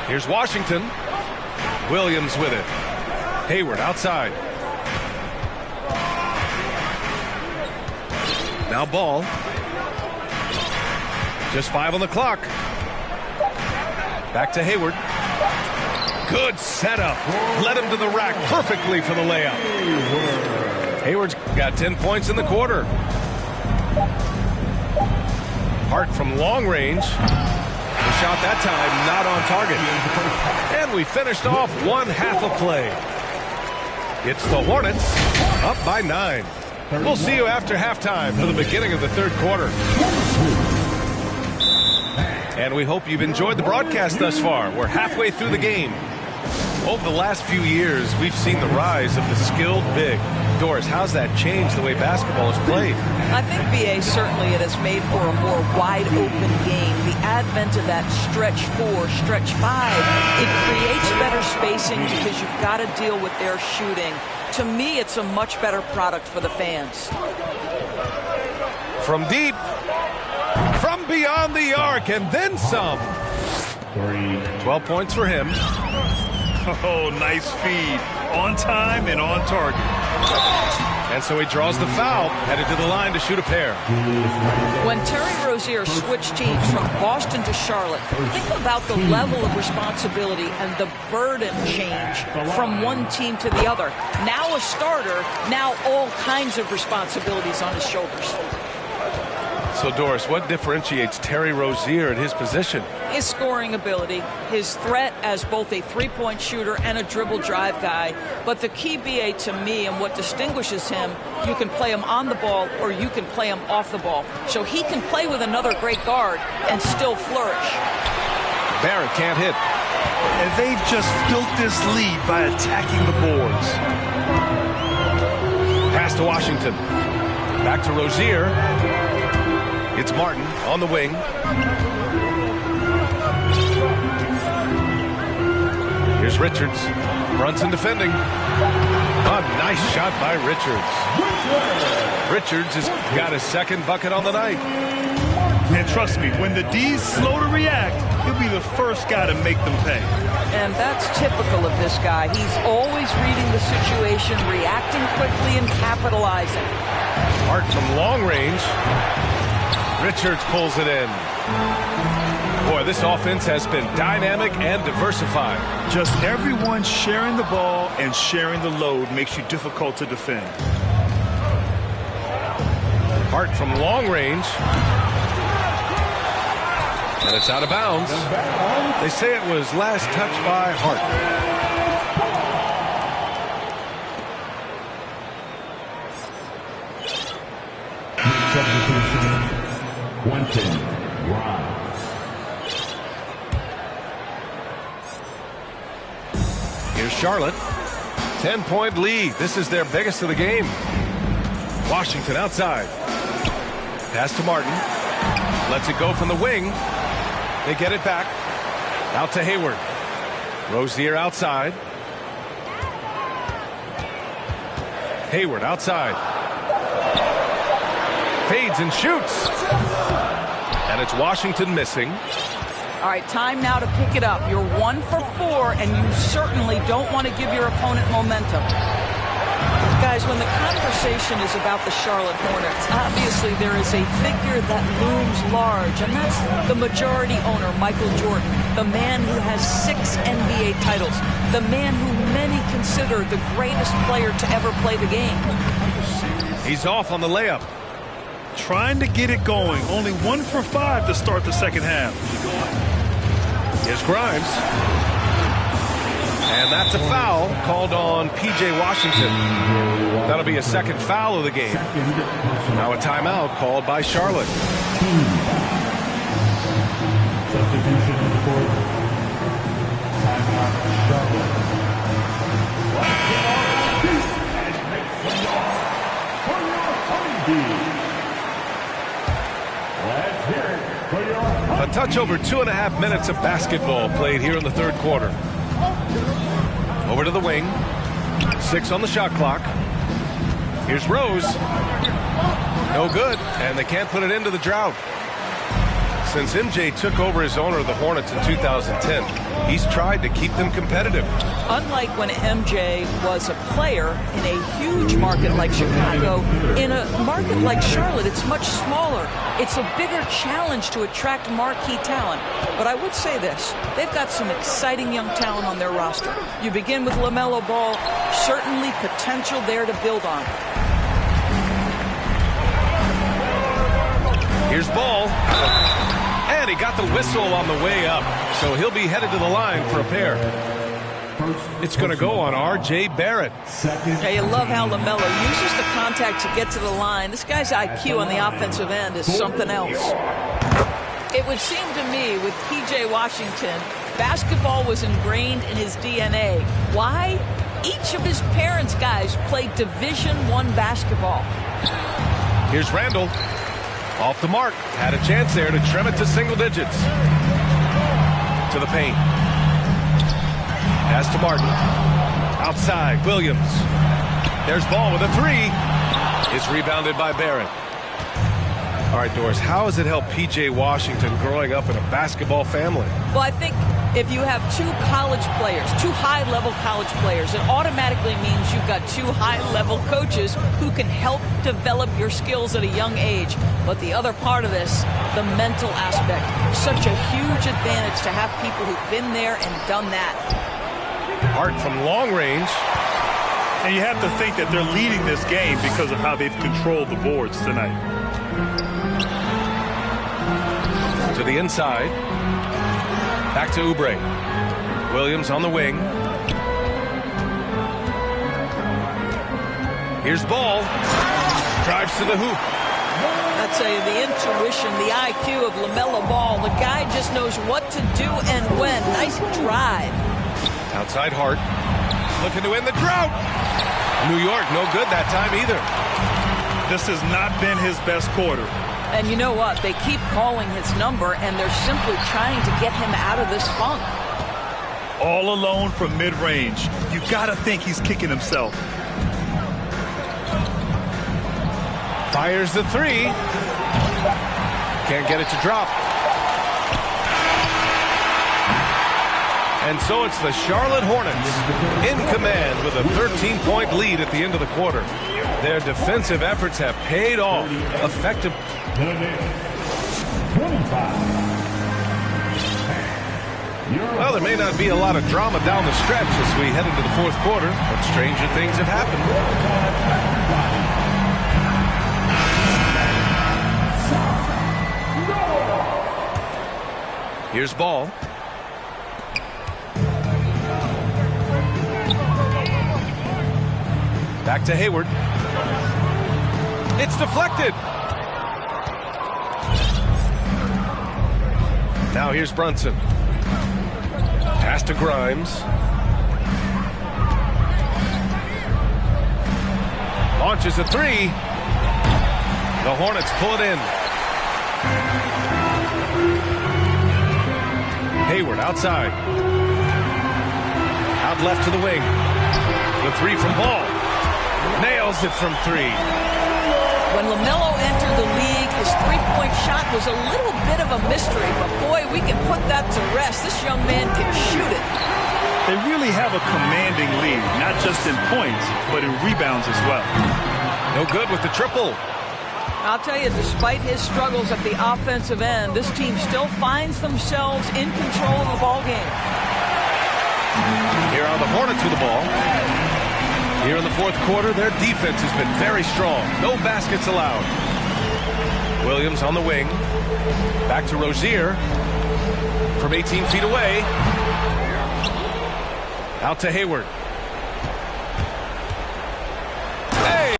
Here's Washington. Williams with it. Hayward outside. Now Ball. Just 5 on the clock. Back to Hayward. Good setup. Led him to the rack perfectly for the layup. Hayward's got 10 points in the quarter. Hart from long range. The shot that time not on target. And we finished off one half of play. It's the Hornets up by 9. We'll see you after halftime for the beginning of the third quarter. And we hope you've enjoyed the broadcast thus far. We're halfway through the game. Over the last few years, we've seen the rise of the skilled big. Doris, how's that changed the way basketball is played? I think, B.A., certainly it has made for a more wide-open game. The advent of that stretch 4, stretch 5, it creates better spacing because you've got to deal with their shooting. To me, it's a much better product for the fans. From deep, from beyond the arc, and then some. 12 points for him. Oh, nice feed. On time and on target. And so he draws the foul, headed to the line to shoot a pair. When Terry Rozier switched teams from Boston to Charlotte, think about the level of responsibility and the burden change from one team to the other. Now a starter, now all kinds of responsibilities on his shoulders. So, Doris, what differentiates Terry Rozier at his position? His scoring ability, his threat as both a three-point shooter and a dribble drive guy. But the key, B.A., to me and what distinguishes him, you can play him on the ball or you can play him off the ball. So he can play with another great guard and still flourish. Barrett can't hit. And they've just built this lead by attacking the boards. Pass to Washington. Back to Rozier. It's Martin on the wing. Here's Richards. Brunson defending. A nice shot by Richards. Richards has got his second bucket on the night. And trust me, when the D's slow to react, he'll be the first guy to make them pay. And that's typical of this guy. He's always reading the situation, reacting quickly, and capitalizing. Hart from long range. Richards pulls it in. Boy, this offense has been dynamic and diversified. Just everyone sharing the ball and sharing the load makes you difficult to defend. Hart from long range. And it's out of bounds. They say it was last touched by Hart. Quentin Grimes. Here's Charlotte. 10-point lead. This is their biggest of the game. Washington outside. Pass to Martin. Lets it go from the wing. They get it back. Out to Hayward. Rozier outside. Hayward outside. Fades and shoots. And it's Washington missing. All right, time now to pick it up. You're 1 for 4, and you certainly don't want to give your opponent momentum. Guys, when the conversation is about the Charlotte Hornets, obviously there is a figure that looms large, and that's the majority owner, Michael Jordan, the man who has 6 NBA titles, the man who many consider the greatest player to ever play the game. He's off on the layup. Trying to get it going. Only 1 for 5 to start the second half. Here's Grimes. And that's a foul called on P.J. Washington. That'll be a second foul of the game. Now a timeout called by Charlotte. Substitution in the court. Timeout, Charlotte. Let's hear it for your A touch over 2.5 minutes of basketball played here in the third quarter. Over to the wing. 6 on the shot clock. Here's Rose. No good, and they can't put it into the drought. Since MJ took over as owner of the Hornets in 2010, he's tried to keep them competitive. Unlike when MJ was a player in a huge market like Chicago, in a market like Charlotte, it's much smaller. It's a bigger challenge to attract marquee talent. But I would say this, they've got some exciting young talent on their roster. You begin with LaMelo Ball, certainly potential there to build on. Here's Ball. And he got the whistle on the way up, so he'll be headed to the line for a pair. It's going to go on R.J. Barrett. Yeah, you love how LaMelo uses the contact to get to the line. This guy's IQ on the offensive end is something else. It would seem to me with P.J. Washington, basketball was ingrained in his DNA. Why? Each of his parents' guys played Division I basketball. Here's Randall. Off the mark. Had a chance there to trim it to single digits. To the paint. Pass to Martin. Outside, Williams. There's Ball with a 3. It's rebounded by Barrett. All right, Doris, how has it helped P.J. Washington growing up in a basketball family? Well, I think if you have 2 college players, 2 high-level college players, it automatically means you've got 2 high-level coaches who can help develop your skills at a young age. But the other part of this, the mental aspect, such a huge advantage to have people who've been there and done that. Hart from long range. And you have to think that they're leading this game because of how they've controlled the boards tonight. To the inside. Back to Oubre. Williams on the wing. Here's Ball. Drives to the hoop. I'd say the intuition, the IQ of LaMelo Ball. The guy just knows what to do and when. Nice drive. Outside Hart. Looking to win the drought. New York, no good that time either. This has not been his best quarter. And you know what? They keep calling his number, and they're simply trying to get him out of this funk. All alone from mid-range. You got to think he's kicking himself. Fires the 3. Can't get it to drop. And so it's the Charlotte Hornets in command with a 13-point lead at the end of the quarter. Their defensive efforts have paid off. Effective. Well, there may not be a lot of drama down the stretch as we head into the fourth quarter, but stranger things have happened. Here's Ball. Back to Hayward. It's deflected. Now here's Brunson. Pass to Grimes. Launches a three. The Hornets pull it in. Hayward outside. Out left to the wing. The three from Ball. Nails it from three. When LaMelo entered the league, his three-point shot was a little bit of a mystery, but boy, we can put that to rest. This young man can shoot it. They really have a commanding lead, not just in points, but in rebounds as well. No good with the triple. I'll tell you, despite his struggles at the offensive end, this team still finds themselves in control of the ball game. Here are the Hornets with the ball. Here in the fourth quarter, their defense has been very strong. No baskets allowed. Williams on the wing. Back to Rozier. From 18 feet away. Out to Hayward. Hey!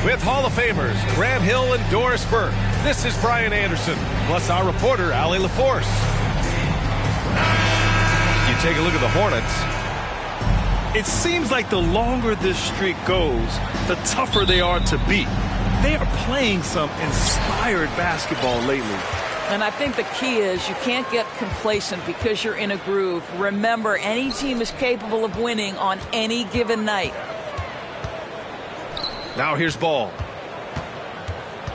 With Hall of Famers Grant Hill and Doris Burke, this is Brian Anderson, plus our reporter, Allie LaForce. You take a look at the Hornets. It seems like the longer this streak goes, the tougher they are to beat. They are playing some inspired basketball lately. And I think the key is you can't get complacent because you're in a groove. Remember, any team is capable of winning on any given night. Now here's Ball.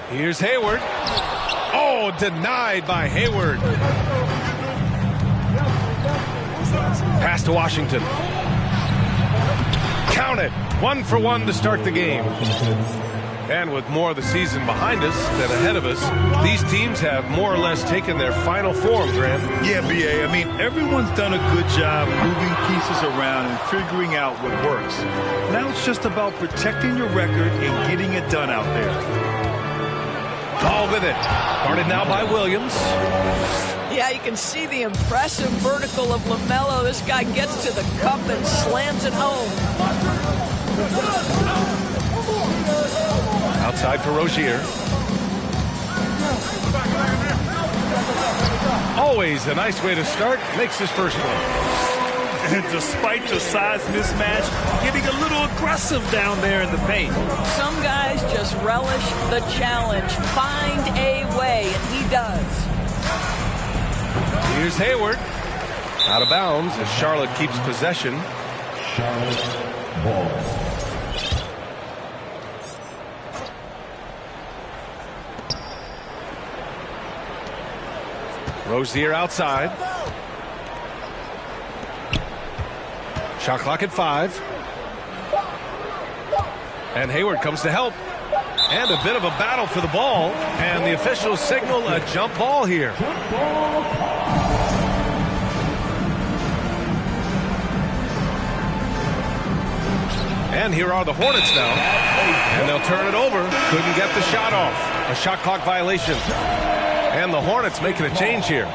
Here's Hayward. Oh, denied by Hayward. Pass to Washington. Count it. 1 for 1 to start the game. And with more of the season behind us than ahead of us, these teams have more or less taken their final form, Grant. Yeah, B.A. I mean, everyone's done a good job moving pieces around and figuring out what works. Now it's just about protecting your record and getting it done out there. Ball with it. Guarded now by Williams. Yeah, you can see the impressive vertical of LaMelo. This guy gets to the cup and slams it home. Outside for Rozier. Always a nice way to start. Makes his first one. And despite the size mismatch, getting a little aggressive down there in the paint. Some guys just relish the challenge. Find a way, and he does. Here's Hayward. Out of bounds as Charlotte keeps possession. Charlotte ball. Rozier outside. Shot clock at 5. And Hayward comes to help. And a bit of a battle for the ball. And the officials signal a jump ball here. And here are the Hornets now. And they'll turn it over. Couldn't get the shot off. A shot clock violation. And the Hornets making a change here.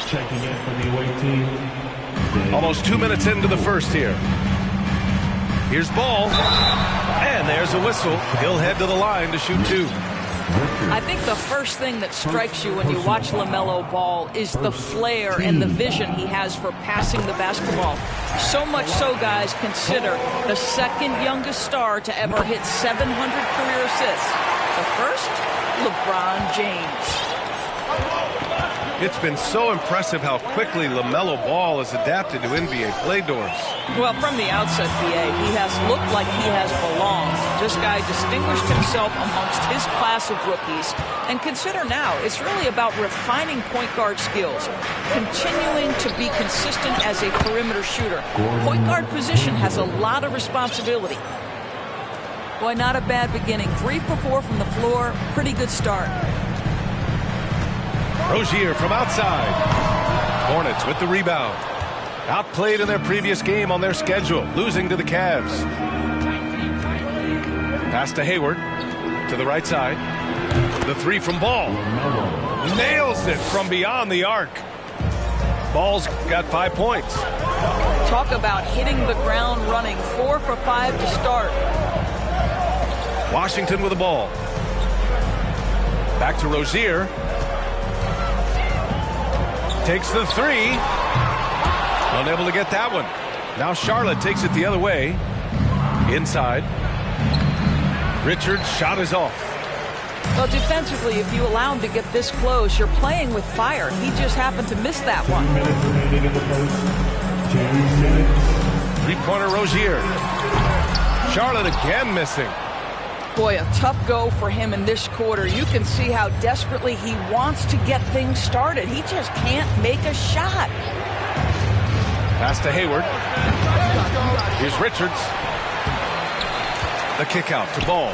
Checking in for the away team. Almost 2 minutes into the first here. Here's Ball. And there's a whistle. He'll head to the line to shoot 2. I think the first thing that strikes you when you watch LaMelo Ball is the flair and the vision he has for passing the basketball. So much so, guys, consider the second youngest star to ever hit 700 career assists. The first, LeBron James. It's been so impressive how quickly LaMelo Ball has adapted to NBA play, Doris. Well, from the outset, BA, he has looked like he has belonged. This guy distinguished himself amongst his class of rookies. And consider now, it's really about refining point guard skills, continuing to be consistent as a perimeter shooter. Point guard position has a lot of responsibility. Boy, not a bad beginning. 3 for 4 from the floor. Pretty good start. Rozier from outside. Hornets with the rebound. Outplayed in their previous game on their schedule, losing to the Cavs. Pass to Hayward to the right side. The 3 from Ball. Nails it from beyond the arc. Ball's got 5 points. Talk about hitting the ground running. 4 for 5 to start. Washington with the ball. Back to Rozier. Takes the 3. Unable to get that one. Now Charlotte takes it the other way. Inside. Richards' shot is off. Well, defensively, if you allow him to get this close, you're playing with fire. He just happened to miss that one. 2 minutes remaining in the first. 2 minutes. Three-pointer Rozier. Charlotte again missing. Boy, a tough go for him in this quarter. You can see how desperately he wants to get things started. He just can't make a shot. Pass to Hayward. Here's Richards. The kick out to Ball.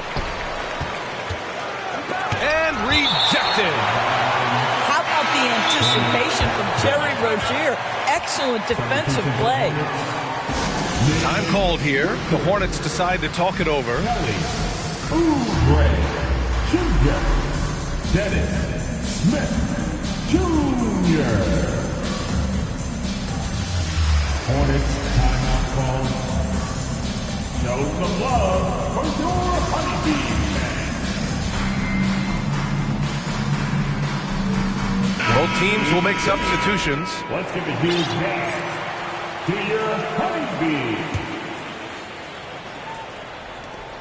And rejected. How about the anticipation from Terry Rozier? Excellent defensive play. Time called here. The Hornets decide to talk it over. Oubre Jr. Dennis Smith Jr. Hornets timeout call. Show some love for your Honeybee fans. Both teams will make substitutions. Let's give a huge hand to your Honeybee.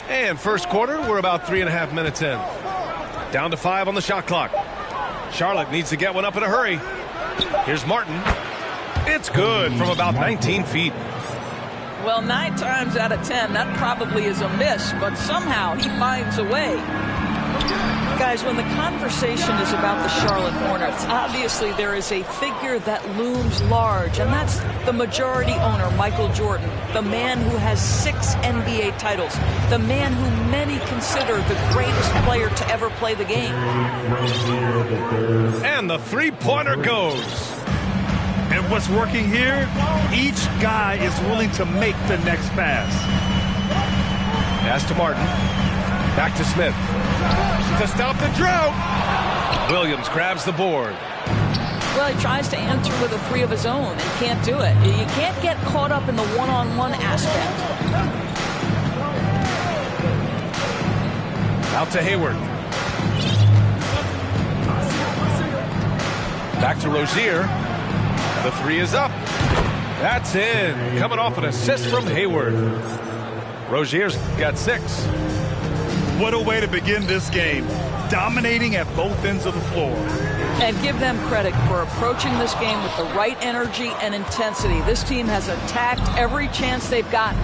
And first quarter, we're about 3.5 minutes in. Down to 5 on the shot clock. Charlotte needs to get one up in a hurry. Here's Martin. It's good from about 19 feet. Well, 9 times out of 10, that probably is a miss, but somehow he finds a way. Guys, when the conversation is about the Charlotte Hornets, obviously there is a figure that looms large, and that's the majority owner, Michael Jordan, the man who has 6 NBA titles, the man who many consider the greatest player to ever play the game. And the three-pointer goes. And what's working here? Each guy is willing to make the next pass. Pass to Martin. Back to Smith. To stop the drought. Williams grabs the board. Well, he tries to answer with a 3 of his own and can't do it. You can't get caught up in the one-on-one aspect. Out to Hayward. Back to Rozier. The 3 is up. That's in. Coming off an assist from Hayward. Rozier's got 6. What a way to begin this game. Dominating at both ends of the floor. And give them credit for approaching this game with the right energy and intensity. This team has attacked every chance they've gotten.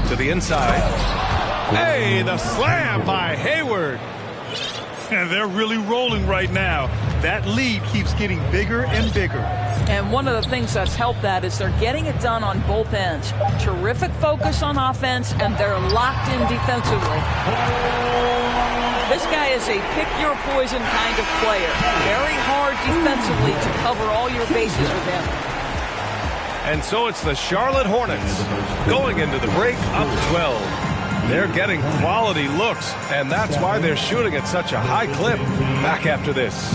To the inside. Hey, the slam by Hayward. And they're really rolling right now. That lead keeps getting bigger and bigger. And one of the things that's helped that is they're getting it done on both ends. Terrific focus on offense, and they're locked in defensively. This guy is a pick-your-poison kind of player. Very hard defensively to cover all your bases with him. And so it's the Charlotte Hornets going into the break up 12. They're getting quality looks, and that's why they're shooting at such a high clip. Back after this.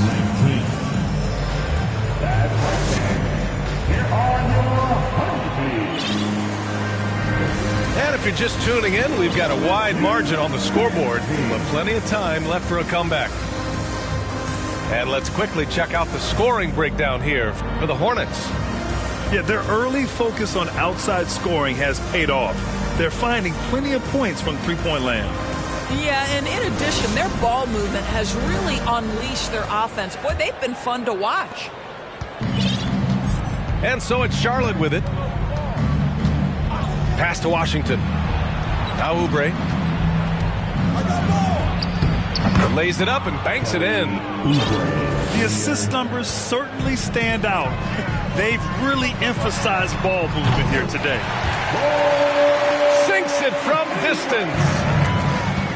And if you're just tuning in, we've got a wide margin on the scoreboard, but plenty of time left for a comeback. And let's quickly check out the scoring breakdown here for the Hornets. Yeah, their early focus on outside scoring has paid off. They're finding plenty of points from three-point land. Yeah, and in addition, their ball movement has really unleashed their offense. Boy, they've been fun to watch. And so it's Charlotte with it. Pass to Washington. Now Oubre. Lays it up and banks it in. The assist numbers certainly stand out. They've really emphasized ball movement here today. Sinks it from distance.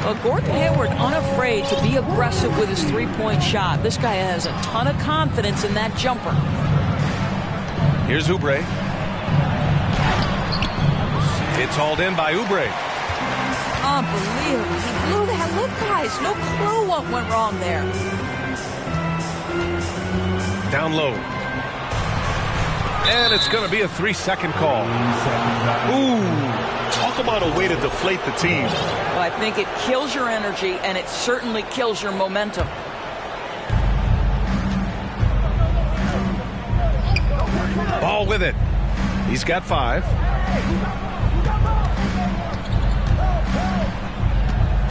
Well, Gordon Hayward unafraid to be aggressive with his three-point shot. This guy has a ton of confidence in that jumper. Here's Oubre. It's hauled in by Oubre. Unbelievable. He blew that. Look, guys, no clue what went wrong there. Down low. And it's going to be a 3-second call. Ooh, talk about a way to deflate the team. Well, I think it kills your energy, and it certainly kills your momentum. Ball with it. He's got 5.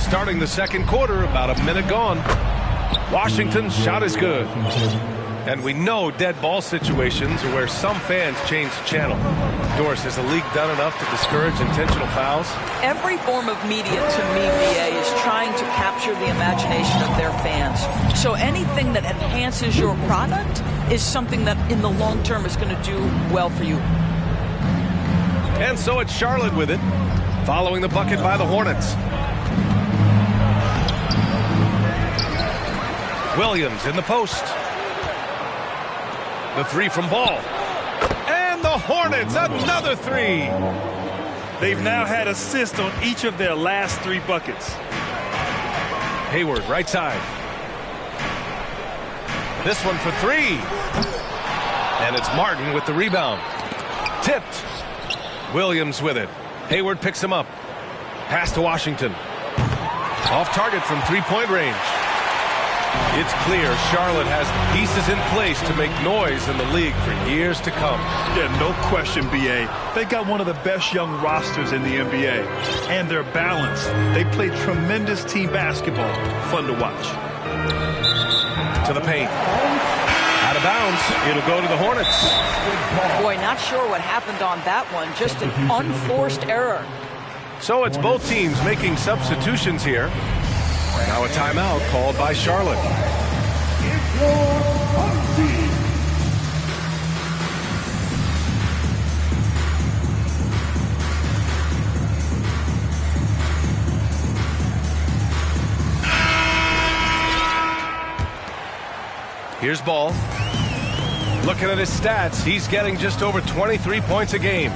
Starting the second quarter, about a minute gone. Washington's shot is good. And we know dead ball situations are where some fans change the channel. Doris, has the league done enough to discourage intentional fouls? Every form of media, to me, BA, is trying to capture the imagination of their fans. So anything that enhances your product is something that in the long term is going to do well for you. And so it's Charlotte with it, following the bucket by the Hornets. Williams in the post. The 3 from Ball. And the Hornets, another 3. They've now had assists on each of their last 3 buckets. Hayward, right side. This one for 3. And it's Martin with the rebound. Tipped. Williams with it. Hayward picks him up. Pass to Washington. Off target from three-point range. It's clear Charlotte has the pieces in place to make noise in the league for years to come. Yeah, no question, B.A. They got one of the best young rosters in the NBA. And they're balanced. They play tremendous team basketball. Fun to watch. To the paint. Out of bounds. It'll go to the Hornets. Boy, not sure what happened on that one. Just an unforced error. So it's both teams making substitutions here. Now a timeout called by Charlotte. Here's Ball. Looking at his stats, he's getting just over 23 points a game.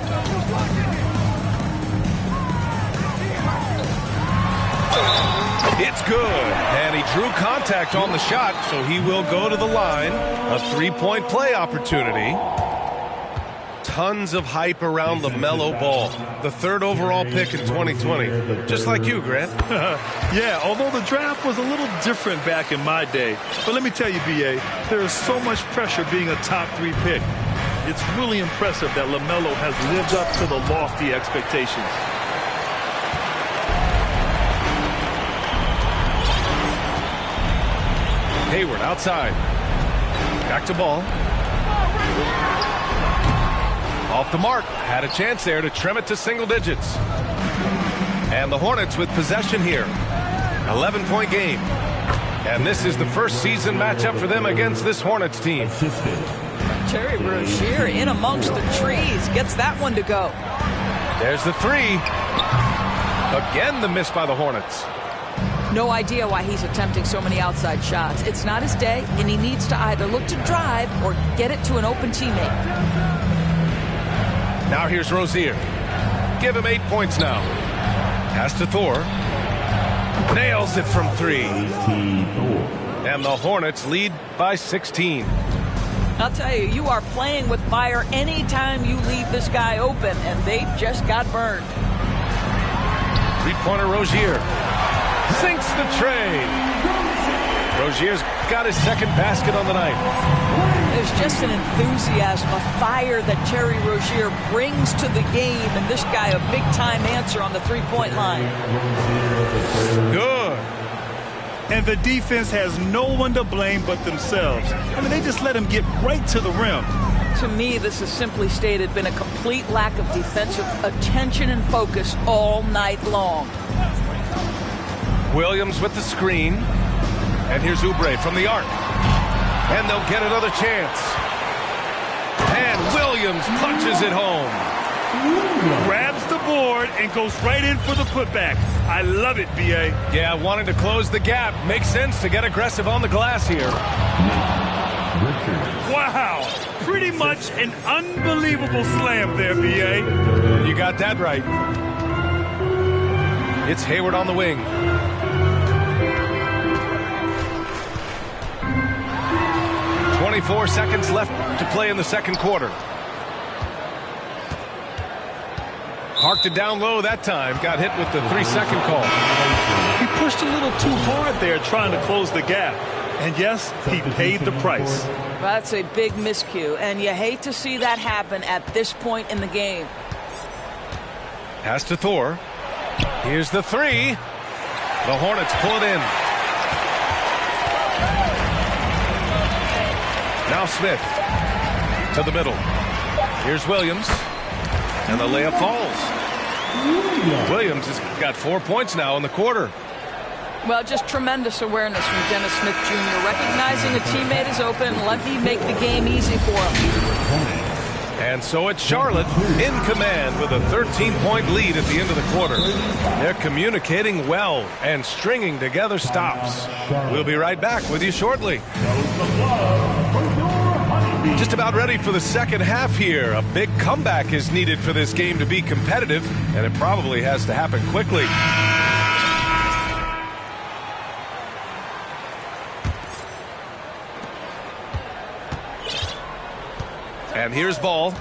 It's good, and he drew contact on the shot, so he will go to the line. A three-point play opportunity. Tons of hype around LaMelo Ball, the 3rd overall pick in 2020. Just like you, Grant. Yeah, although the draft was a little different back in my day. But let me tell you, B.A., there is so much pressure being a top 3 pick. It's really impressive that LaMelo has lived up to the lofty expectations. Hayward outside. Back to Ball. Off the mark. Had a chance there to trim it to single digits. And the Hornets with possession here. 11-point game. And this is the first season matchup for them against this Hornets team. Terry Rozier in amongst the trees. Gets that one to go. There's the three. Again, the miss by the Hornets. No idea why he's attempting so many outside shots. It's not his day, and he needs to either look to drive or get it to an open teammate. Now here's Rozier. Give him 8 points now. Pass to Thor. Nails it from 3. And the Hornets lead by 16. I'll tell you, you are playing with fire anytime you leave this guy open, and they just got burned. Three-pointer Rozier. Sinks the tray. Rozier's got his second basket on the night. There's just an enthusiasm, a fire that Terry Rozier brings to the game, and this guy a big-time answer on the three-point line. Good. And the defense has no one to blame but themselves. I mean, they just let him get right to the rim. To me, this has simply stated been a complete lack of defensive attention and focus all night long. Williams with the screen. And here's Oubre from the arc. And they'll get another chance. And Williams punches it home. Grabs the board and goes right in for the putback. I love it, B.A. Yeah, wanting to close the gap. Makes sense to get aggressive on the glass here. Wow. Pretty much an unbelievable slam there, B.A. You got that right. It's Hayward on the wing. .24 seconds left to play in the second quarter. Parked it down low that time. Got hit with the 3-second call. He pushed a little too hard there trying to close the gap. And yes, he paid the price. That's a big miscue, and you hate to see that happen at this point in the game. Pass to Thor. Here's the three. The Hornets pull it in. Now Smith to the middle. Here's Williams. And the layup falls. Williams has got 4 points now in the quarter. Well, just tremendous awareness from Dennis Smith Jr. Recognizing a teammate is open, let me make the game easy for him. And so it's Charlotte in command with a 13-point lead at the end of the quarter. They're communicating well and stringing together stops. We'll be right back with you shortly. Just about ready for the second half here. A big comeback is needed for this game to be competitive, and it probably has to happen quickly. And here's Ball.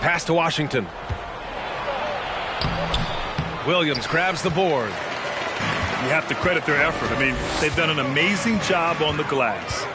Pass to Washington. Williams grabs the board. You have to credit their effort. I mean, they've done an amazing job on the glass.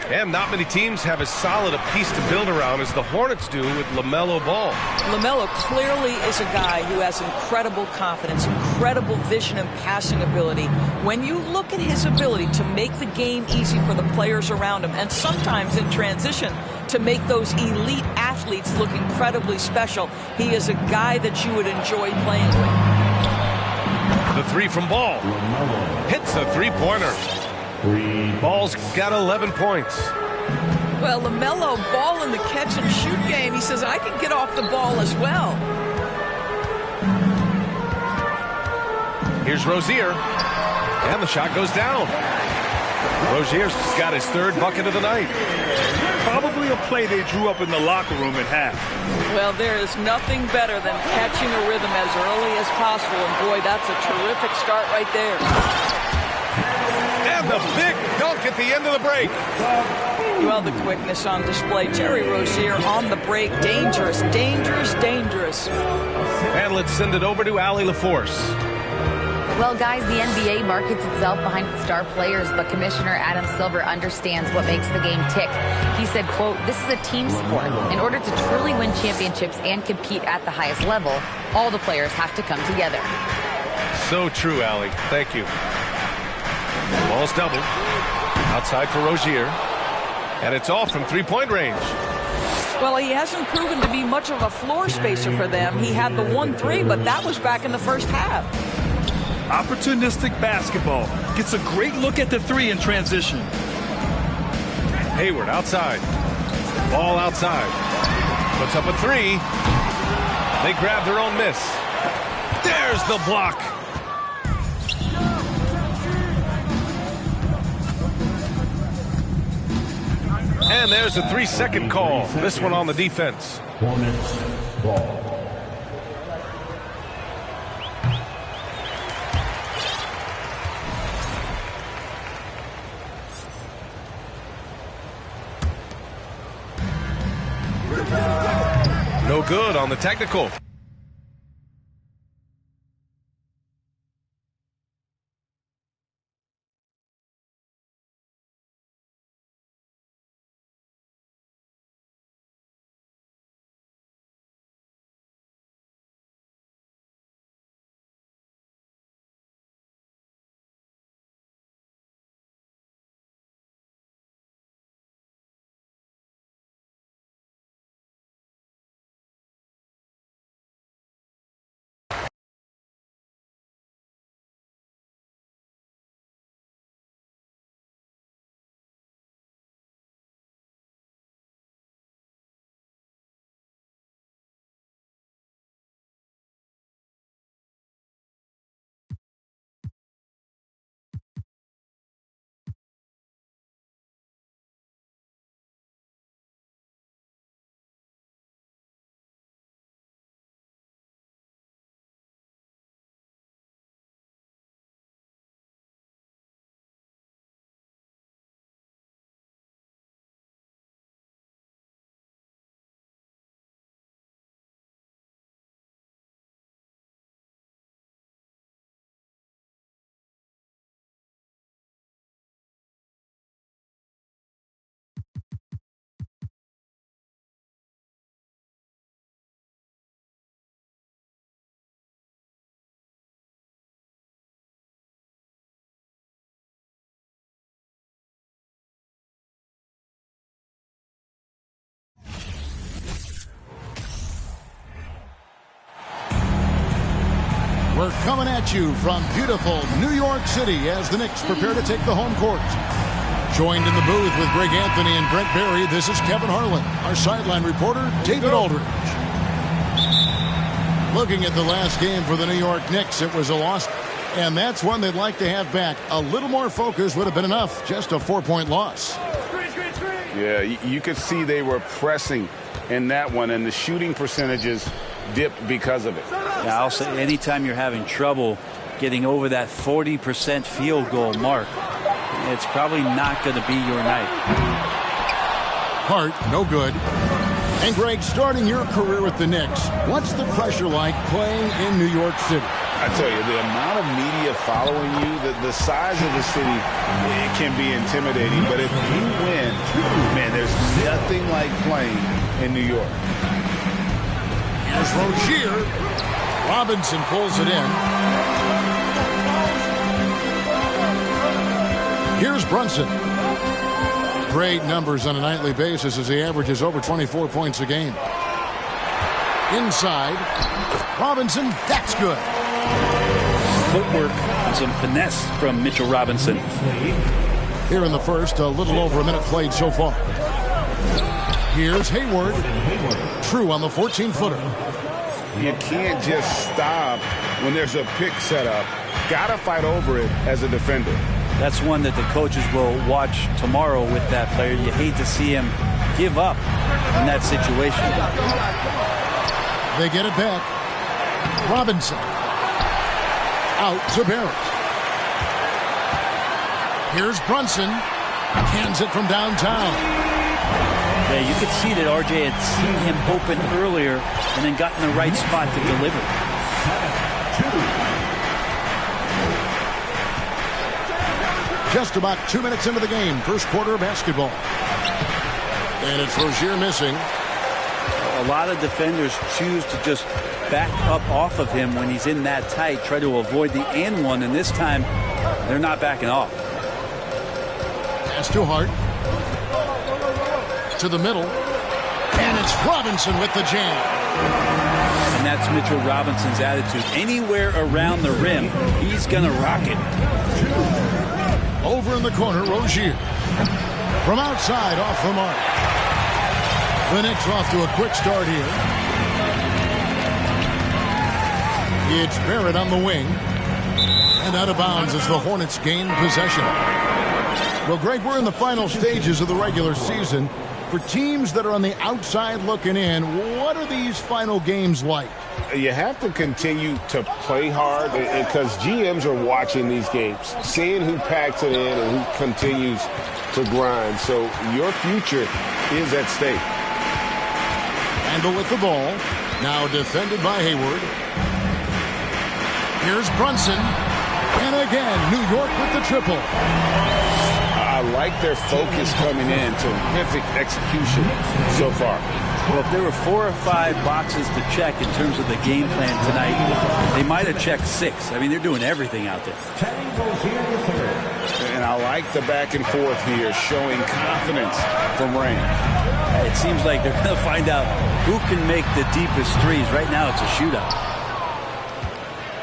And not many teams have as solid a piece to build around as the Hornets do with LaMelo Ball. LaMelo clearly is a guy who has incredible confidence, incredible vision and passing ability. When you look at his ability to make the game easy for the players around him, and sometimes in transition to make those elite athletes look incredibly special, he is a guy that you would enjoy playing with. The three from Ball. Hits a three-pointer. Ball's got 11 points. Well, LaMelo Ball in the catch-and-shoot game, he says, I can get off the ball as well. Here's Rozier. And the shot goes down. Rozier's got his third bucket of the night. Probably a play they drew up in the locker room at half. Well, there is nothing better than catching a rhythm as early as possible. And, boy, that's a terrific start right there. And the big dunk at the end of the break. Well, the quickness on display. Terry Rozier on the break. Dangerous, dangerous, dangerous. And let's send it over to Allie LaForce. Well, guys, the NBA markets itself behind its star players, but Commissioner Adam Silver understands what makes the game tick. He said, quote, "This is a team sport. In order to truly win championships and compete at the highest level, all the players have to come together." So true, Allie. Thank you. Ball's doubled. Outside for Rozier. And it's off from three-point range. Well, he hasn't proven to be much of a floor spacer for them. He had the 1-3, but that was back in the first half. Opportunistic basketball. Gets a great look at the three in transition. Hayward outside. Ball outside. Puts up a three. They grab their own miss. There's the block. And there's a 3-second call. This one on the defense. Hornets ball. No good on the technical. We're coming at you from beautiful New York City as the Knicks prepare to take the home court. Joined in the booth with Greg Anthony and Brent Barry, this is Kevin Harlan. Our sideline reporter, David Aldridge. Looking at the last game for the New York Knicks, it was a loss, and that's one they'd like to have back. A little more focus would have been enough. Just a 4-point loss. Yeah, you could see they were pressing in that one, and the shooting percentages dipped because of it. Yeah, I'll say anytime you're having trouble getting over that 40% field goal mark, it's probably not going to be your night. Hart, no good. And Greg, starting your career with the Knicks, what's the pressure like playing in New York City? I tell you, the amount of media following you, the size of the city, it can be intimidating. But if you win, man, there's nothing like playing in New York. Here's Rozier. Robinson pulls it in. Here's Brunson. Great numbers on a nightly basis as he averages over 24 points a game. Inside. Robinson, that's good. Footwork and some finesse from Mitchell Robinson. Here in the first, a little over a minute played so far. Here's Hayward. True on the 14-footer. You can't just stop when there's a pick set up. Got to fight over it as a defender. That's one that the coaches will watch tomorrow with that player. You hate to see him give up in that situation. They get it back. Robinson. Out to Barrett. Here's Brunson. Hands it from downtown. Yeah, you could see that RJ had seen him open earlier and then got in the right spot to deliver. Just about 2 minutes into the game, first quarter of basketball. And it's Rozier missing. A lot of defenders choose to just back up off of him when he's in that tight, try to avoid the and one, and this time they're not backing off. Pass to Hart. To the middle. And it's Robinson with the jam. And that's Mitchell Robinson's attitude. Anywhere around the rim, he's going to rock it. Over in the corner, Rozier. From outside, off the mark. The Knicks off to a quick start here. It's Barrett on the wing. And out of bounds as the Hornets gain possession. Well, Greg, we're in the final stages of the regular season. For teams that are on the outside looking in, what are these final games like? You have to continue to play hard because GMs are watching these games, seeing who packs it in and who continues to grind. So your future is at stake. Randle with the ball. Now defended by Hayward. Here's Brunson. And again, New York with the triple. I like their focus coming in. Terrific execution so far. Well, if there were 4 or 5 boxes to check in terms of the game plan tonight, they might have checked 6. I mean, they're doing everything out there. And I like the back and forth here, showing confidence from Rain. It seems like they're going to find out who can make the deepest threes. Right now, it's a shootout.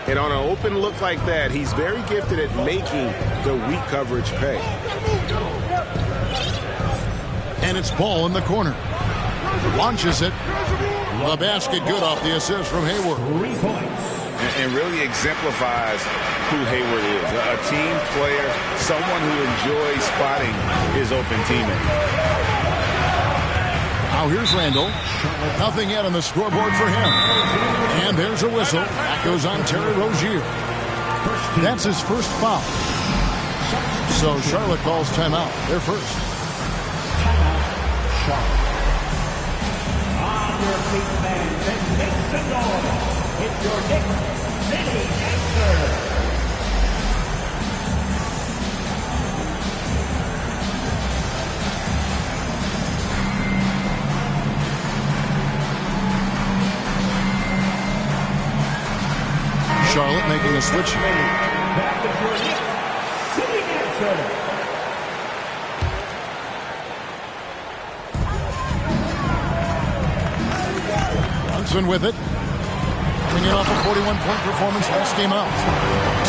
And on an open look like that, he's very gifted at making the weak coverage pay. And it's Ball in the corner. Launches it. The basket good off the assist from Hayward. And really exemplifies who Hayward is. A team player, someone who enjoys spotting his open teammate. Now here's Randle. Nothing yet on the scoreboard for him. And there's a whistle. That goes on Terry Rozier. That's his first foul. So Charlotte calls timeout. They're first. On your feet, fans, and make some noise. It's your Knicks City Answer. Charlotte making a switch. Back to your Knicks City Answer. With it. Coming in off a 41-point performance last game out.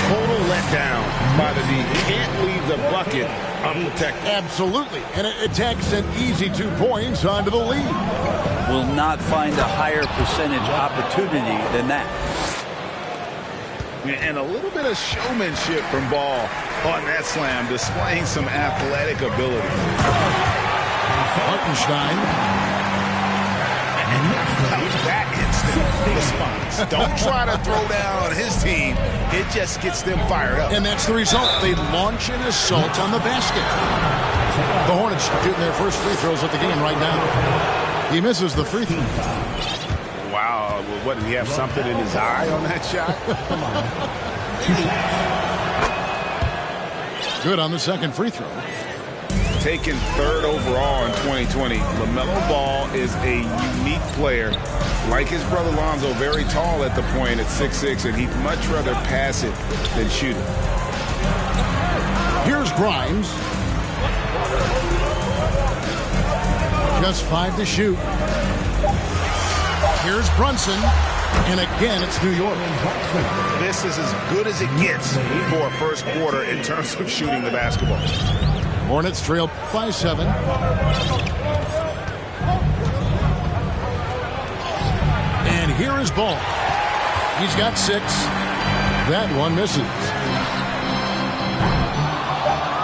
Total letdown by the D. Can't leave the bucket unprotected. Absolutely. And it takes an easy 2 points onto the lead. Will not find a higher percentage opportunity than that. And a little bit of showmanship from Ball on that slam, displaying some athletic ability. Hartenstein. That instant response. Don't try to throw down on his team. It just gets them fired up. And that's the result. They launch an assault on the basket. The Hornets shooting their first free throws at the game right now. He misses the free throw. Wow. What, did he have something in his eye on that shot? Good on the second free throw. Taken 3rd overall in 2020. LaMelo Ball is a unique player. Like his brother Lonzo, very tall at the point at 6'6", and he'd much rather pass it than shoot it. Here's Grimes. Just 5 to shoot. Here's Brunson. And again, it's New York. This is as good as it gets for a first quarter in terms of shooting the basketball. Hornets trail by 7. And here is Ball. He's got 6. That one misses.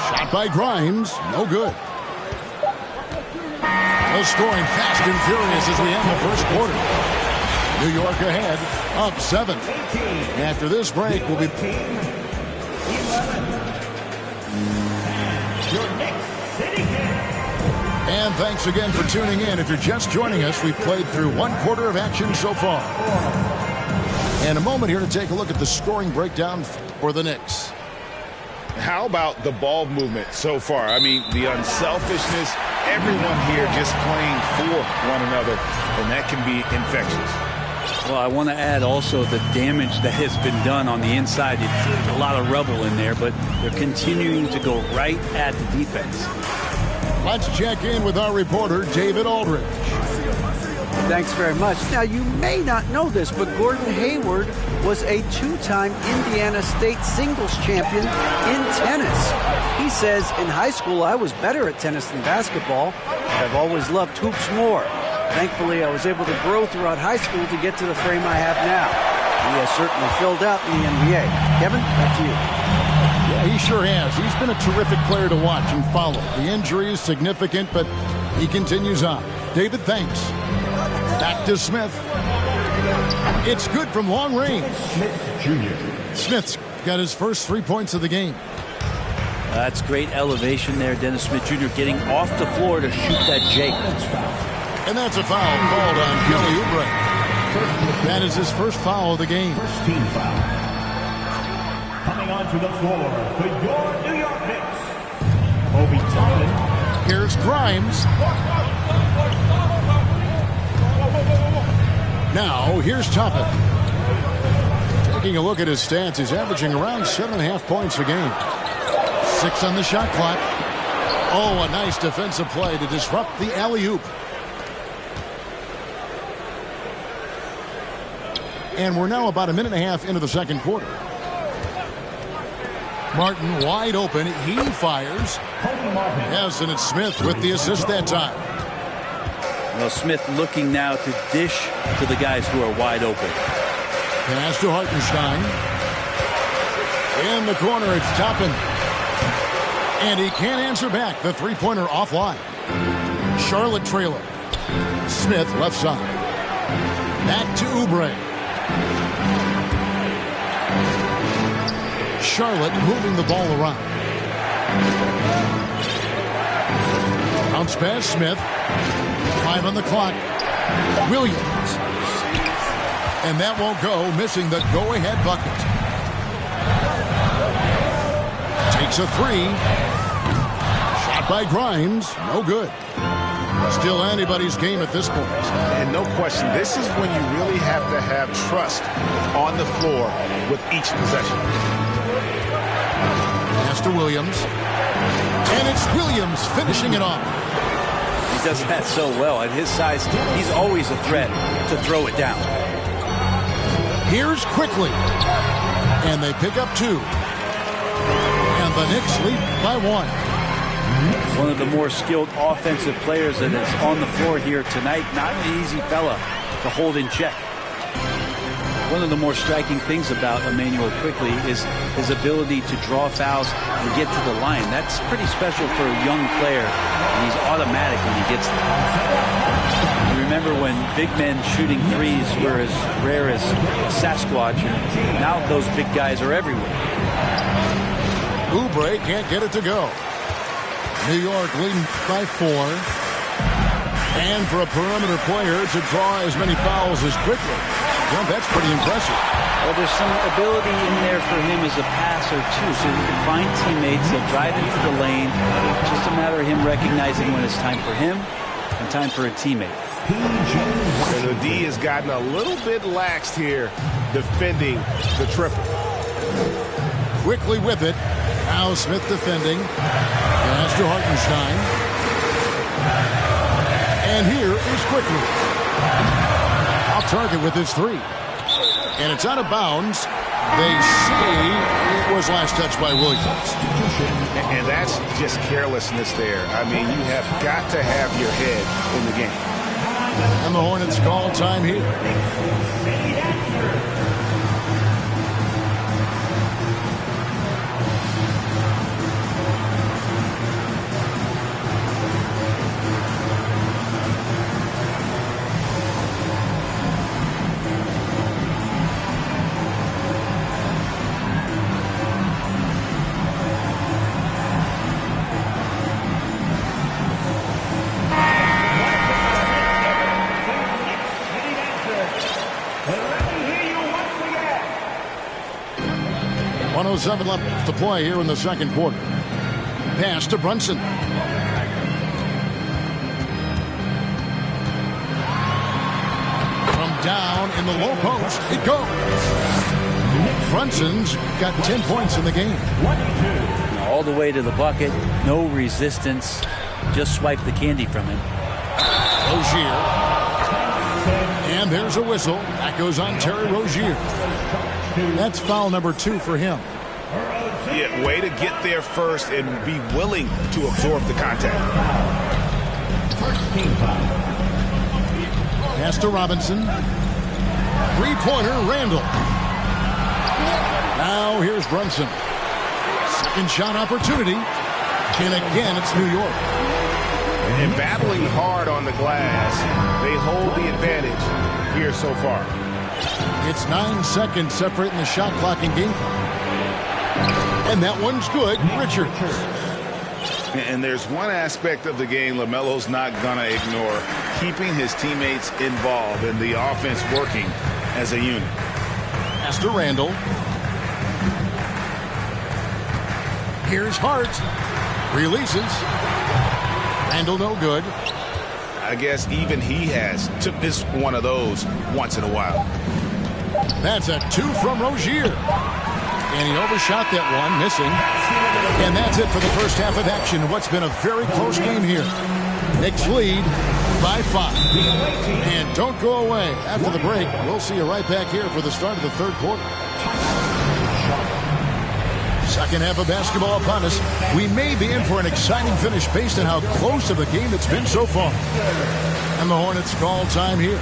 Shot by Grimes. No good. No scoring fast and furious as we end the first quarter. New York ahead, up 7. After this break, we'll be... And thanks again for tuning in. If you're just joining us, we've played through 1 quarter of action so far. And a moment here to take a look at the scoring breakdown for the Knicks. How about the ball movement so far? I mean, the unselfishness, everyone here just playing for one another, and that can be infectious. Well, I want to add also the damage that has been done on the inside. It's a lot of rubble in there, but they're continuing to go right at the defense. Let's check in with our reporter, David Aldridge. Thanks very much. Now, you may not know this, but Gordon Hayward was a two-time Indiana State singles champion in tennis. He says, in high school, I was better at tennis than basketball, but I've always loved hoops more. Thankfully, I was able to grow throughout high school to get to the frame I have now. He has certainly filled out in the NBA. Kevin, back to you. Yeah, he sure has. He's been a terrific player to watch and follow. The injury is significant, but he continues on. David, thanks. Back to Smith. It's good from long range. Smith Jr. Smith's got his first 3 points of the game. That's great elevation there. Dennis Smith Jr. getting off the floor to shoot that Jake. And that's a foul called on Kelly Oubre. That is his first foul of the game. First team foul. Coming onto the floor for your New York Knicks, Obi Toppin. Here's Grimes. Now, here's Toppin. Taking a look at his stats, he's averaging around 7.5 points a game. 6 on the shot clock. Oh, a nice defensive play to disrupt the alley-oop. And we're now about a minute and a half into the second quarter. Martin wide open. He fires. Yes, and it's Smith with the assist that time. Well, Smith looking now to dish to the guys who are wide open. Pass to Hartenstein. In the corner, it's Toppin. And he can't answer back. The three-pointer offline. Charlotte trailer. Smith left side. Back to Oubre. Charlotte moving the ball around. Bounce pass, Smith. 5 on the clock. Williams. And that won't go, missing the go-ahead bucket. Takes a 3. Shot by Grimes. No good. Still anybody's game at this point. And no question, this is when you really have to have trust on the floor with each possession. Pass to Williams. And it's Williams finishing it off. He does that so well. At his size, he's always a threat to throw it down. Here's Quickly. And they pick up 2. And the Knicks lead by 1. One of the more skilled offensive players that is on the floor here tonight. Not an easy fella to hold in check. One of the more striking things about Immanuel Quickley is his ability to draw fouls and get to the line. That's pretty special for a young player, and he's automatic when he gets there. You remember when big men shooting threes were as rare as Sasquatch, and now those big guys are everywhere. Oubre can't get it to go. New York leading by 4. And for a perimeter player to draw as many fouls as Quickly, well, that's pretty impressive. Well, there's some ability in there for him as a passer, too, so he can find teammates. He'll drive into the lane. It's just a matter of him recognizing when it's time for him and time for a teammate. And the D has gotten a little bit laxed here defending the triple. Quickly with it. Now Smith defending. Pass to Hartenstein. And here is Quickly. Off target with his 3. And it's out of bounds. They say it was last touched by Williams. And that's just carelessness there. I mean, you have got to have your head in the game. And the Hornets call time here. 1:07 left to play here in the second quarter. Pass to Brunson. From down in the low post, it goes. Brunson's got 10 points in the game. All the way to the bucket, no resistance, just swipe the candy from him. Rozier. And there's a whistle. That goes on Terry Rozier. That's foul number 2 for him. Yeah, way to get there first and be willing to absorb the contact. Pass to Robinson. Three-pointer, Randall. Now here's Brunson. Second shot opportunity. And again, it's New York. And battling hard on the glass, they hold the advantage here so far. It's 9 seconds separating the shot clock and game clock. And that one's good. Richards. And there's one aspect of the game LaMelo's not going to ignore, keeping his teammates involved and the offense working as a unit. Pass to Randall. Here's Hart. Releases. Randall no good. I guess even he has to miss one of those once in a while. That's a 2 from Rozier. And he overshot that one, missing. And that's it for the first half of action. What's been a very close game here. Knicks lead by 5. And don't go away. After the break, we'll see you right back here for the start of the third quarter. Second half of basketball upon us. We may be in for an exciting finish based on how close of a game it's been so far. And the Hornets call time here.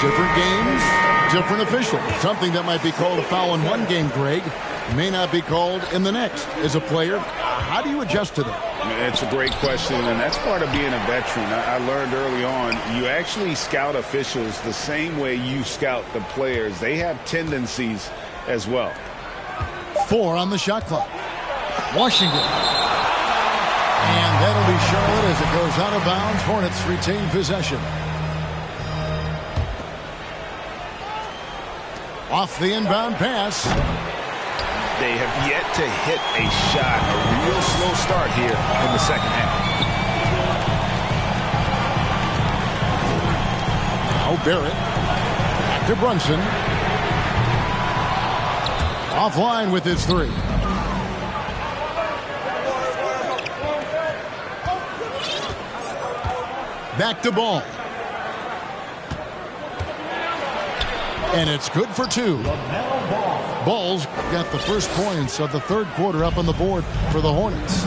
Different games, different officials. Something that might be called a foul in one game, Greg, may not be called in the next. As a player, how do you adjust to that? It's a great question, and that's part of being a veteran. I learned early on, you actually scout officials the same way you scout the players. They have tendencies as well. 4 on the shot clock. Washington. And that'll be Charlotte as it goes out of bounds. Hornets retain possession. Off the inbound pass. They have yet to hit a shot. A real slow start here in the second half. Now Barrett. Back to Brunson. Offline with his 3. Back to Ball. And it's good for 2. Ball's got the first points of the third quarter up on the board for the Hornets.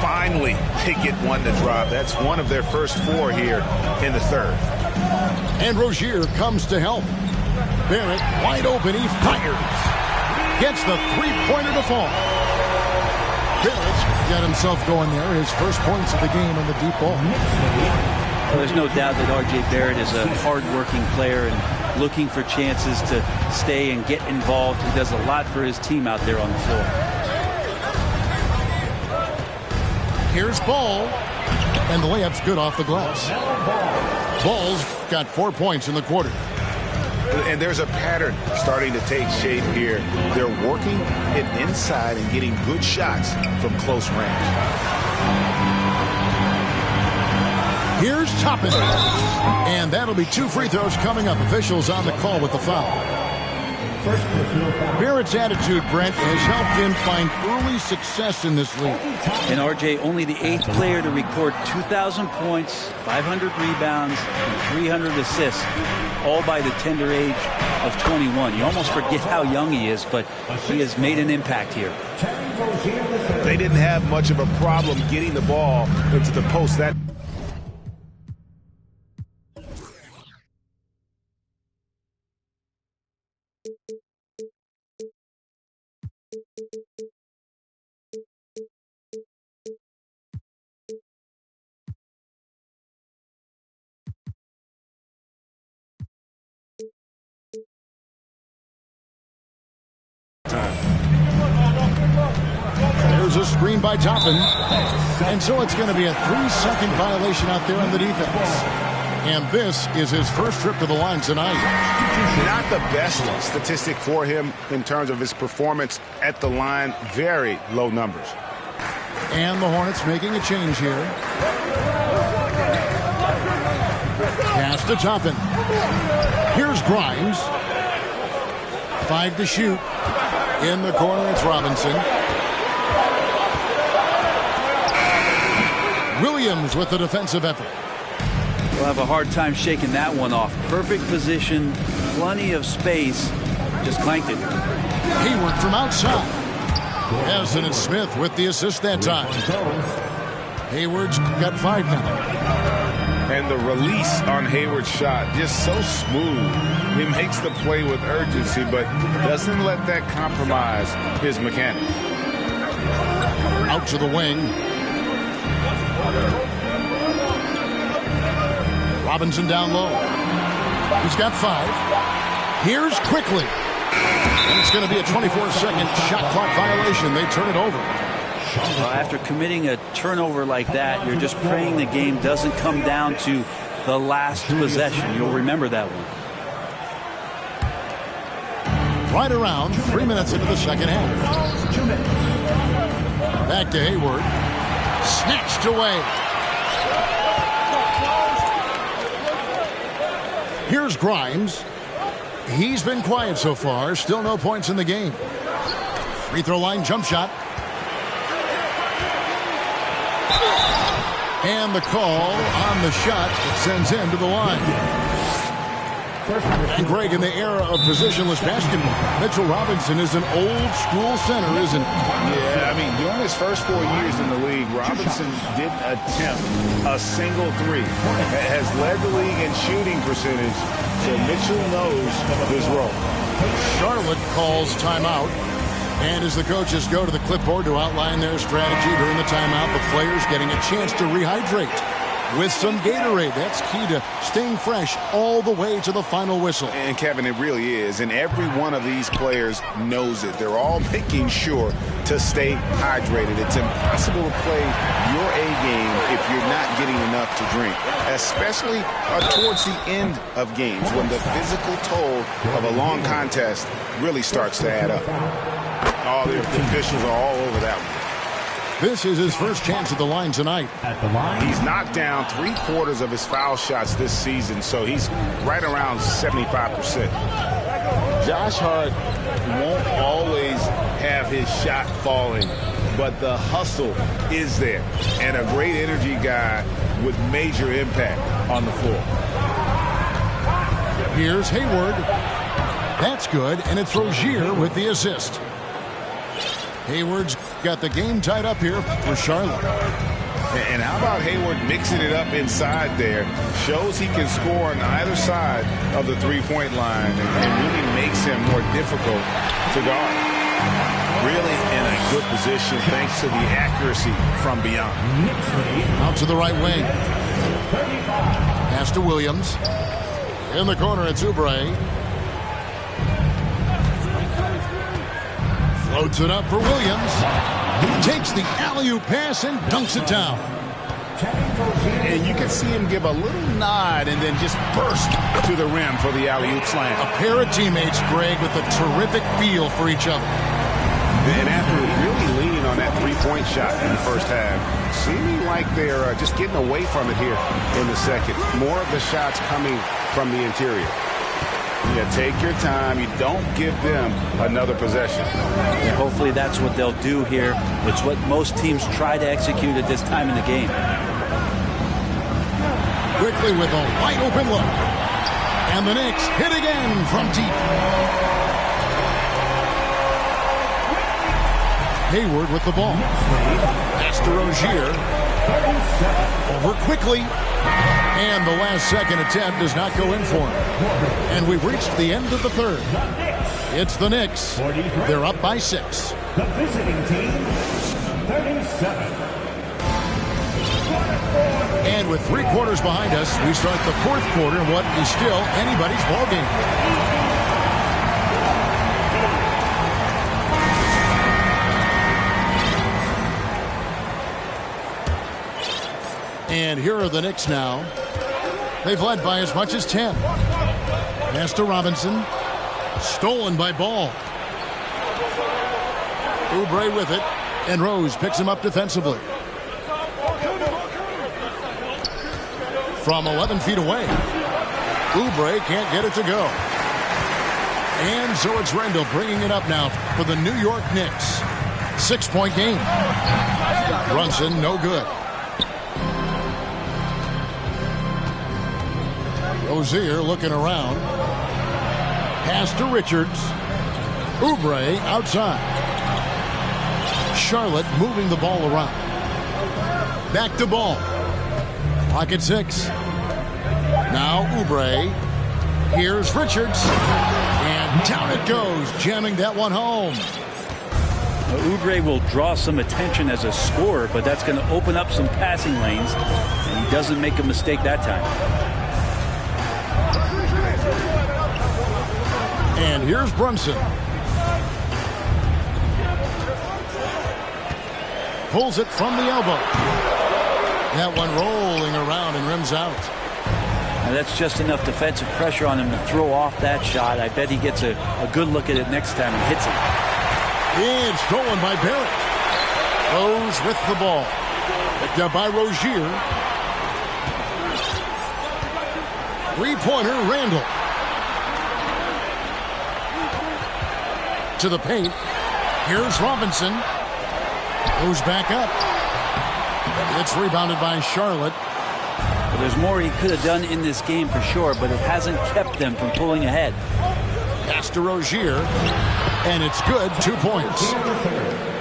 Finally, they get one to drop. That's one of their first 4 here in the third. And Rozier comes to help. Barrett wide open. He fires. Gets the three-pointer to fall. Barrett's got himself going there. His first points of the game on the deep ball. Well, there's no doubt that R.J. Barrett is a hard-working player and looking for chances to stay and get involved. He does a lot for his team out there on the floor. Here's Ball. And the layup's good off the glass. Ball's got 4 points in the quarter. And there's a pattern starting to take shape here. They're working it inside and getting good shots from close range. Here's Toppin. And that'll be 2 free throws coming up. Officials on the call with the foul. Barrett's attitude, Brent, has helped him find early success in this league. And RJ, only the 8th player to record 2,000 points, 500 rebounds, and 300 assists, all by the tender age of 21. You almost forget how young he is, but he has made an impact here. They didn't have much of a problem getting the ball into the post. That There's a screen by Toppin. And so it's going to be a 3-second violation out there on the defense. And this is his first trip to the line tonight. not the best statistic for him in terms of his performance at the line. Very low numbers. And the Hornets making a change here. Pass to Toppin. Here's Grimes. 5 to shoot. In the corner, it's Robinson. Williams with the defensive effort. We'll have a hard time shaking that one off. Perfect position, plenty of space. Just clanked it. Hayward from outside. Harrison and Smith with the assist that time. Hayward's got 5 now. And the release on Hayward's shot, just so smooth. He makes the play with urgency, but doesn't let that compromise his mechanics. Out to the wing. Robinson down low. He's got 5. Here's Quickly. And it's going to be a 24-second shot clock violation. They turn it over. After committing a turnover like that, you're just praying the game doesn't come down to the last possession. You'll remember that one. Right around 3 minutes into the second half. Back to Hayward. Snatched away. Here's Grimes. He's been quiet so far. Still no points in the game. Free throw line jump shot. And the call on the shot that sends him to the line. And Greg, in the era of positionless basketball, Mitchell Robinson is an old school center, isn't he? Yeah, I mean, during his first 4 years in the league, Robinson didn't attempt a single three. Has led the league in shooting percentage, so Mitchell knows his role. Charlotte calls timeout. And as the coaches go to the clipboard to outline their strategy during the timeout, the players getting a chance to rehydrate with some Gatorade. That's key to staying fresh all the way to the final whistle. And Kevin, it really is. And every one of these players knows it. They're all making sure to stay hydrated. It's impossible to play your A game if you're not getting enough to drink, especially towards the end of games when the physical toll of a long contest really starts to add up. Oh, the officials are all over that one. This is his first chance at the line tonight. He's knocked down 3/4 of his foul shots this season, so he's right around 75%. Josh Hart won't always have his shot falling, but the hustle is there, and a great energy guy with major impact on the floor. Here's Hayward. That's good, and it's Rozier with the assist. Hayward's got the game tied up here for Charlotte. And how about Hayward mixing it up inside there? Shows he can score on either side of the three-point line and really makes him more difficult to guard. Really in a good position thanks to the accuracy from beyond. Out to the right wing. Pass to Williams. In the corner, it's Oubre. Floats it up for Williams. He takes the alley-oop pass and dunks it down. And you can see him give a little nod and then just burst to the rim for the alley-oop slam. A pair of teammates, Greg, with a terrific feel for each other. And after really leaning on that three-point shot in the first half, seeming like they're just getting away from it here in the second. More of the shots coming from the interior. Yeah, take your time. You don't give them another possession. And hopefully that's what they'll do here. It's what most teams try to execute at this time in the game. Quickly with a wide open look. And the Knicks hit again from deep. Hayward with the ball. Pass to Rozier. Over quickly. And the last second attempt does not go in for him. And we've reached the end of the third. It's the Knicks. They're up by 6. The visiting team, 37. And with 3 quarters behind us, we start the 4th quarter in what is still anybody's ball game. And here are the Knicks now. They've led by as much as 10. Pass to Robinson. Stolen by Ball. Oubre with it. And Rose picks him up defensively. From 11 feet away. Oubre can't get it to go. And so it's Randall bringing it up now for the New York Knicks. 6-point game. Brunson, no good. Rozier looking around. Pass to Richards. Oubre outside. Charlotte moving the ball around. Back to Ball. Clock at 6. Now Oubre. Here's Richards. And down it goes, jamming that one home. Oubre will draw some attention as a scorer, but that's going to open up some passing lanes, and he doesn't make a mistake that time. And here's Brunson. Pulls it from the elbow. That one rolling around and rims out. Now that's just enough defensive pressure on him to throw off that shot. I bet he gets a good look at it next time and hits it. And stolen by Barrett. Rose with the ball. Picked up by Rozier. 3-pointer, Randall. To the paint. Here's Robinson. Goes back up. It's rebounded by Charlotte. Well, there's more he could have done in this game for sure, but it hasn't kept them from pulling ahead. Pass to Rozier. And it's good. 2 points.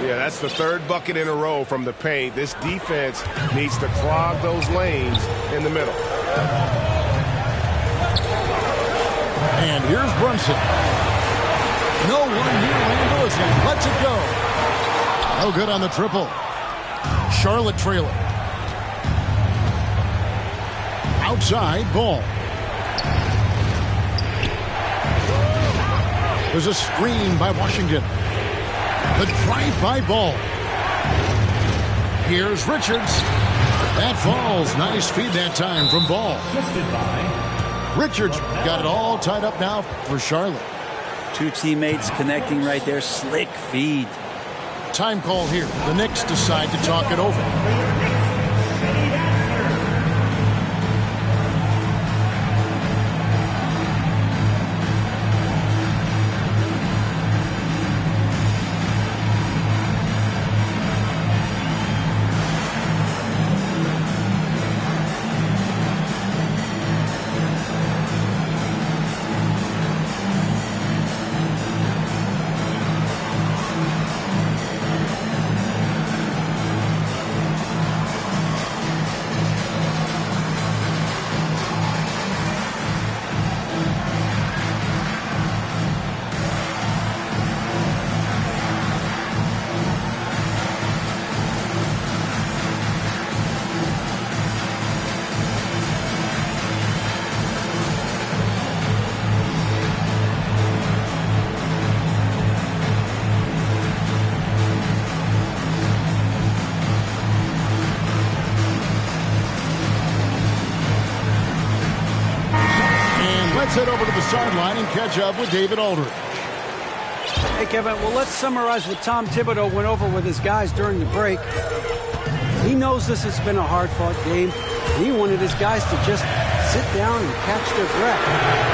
Yeah, that's the 3rd bucket in a row from the paint. This defense needs to clog those lanes in the middle. And here's Brunson. No one near Randall as he lets it go. No good on the triple. Charlotte trailing. Outside, Ball. There's a screen by Washington. The drive by Ball. Here's Richards. That falls. Nice feed that time from Ball. Richards got it all tied up now for Charlotte. 2 teammates connecting right there. Slick feed. Time call here. The Knicks decide to talk it over. Let's head over to the sideline and catch up with David Aldridge. Hey, Kevin, well, let's summarize what Tom Thibodeau went over with his guys during the break. He knows this has been a hard-fought game. He wanted his guys to just sit down and catch their breath.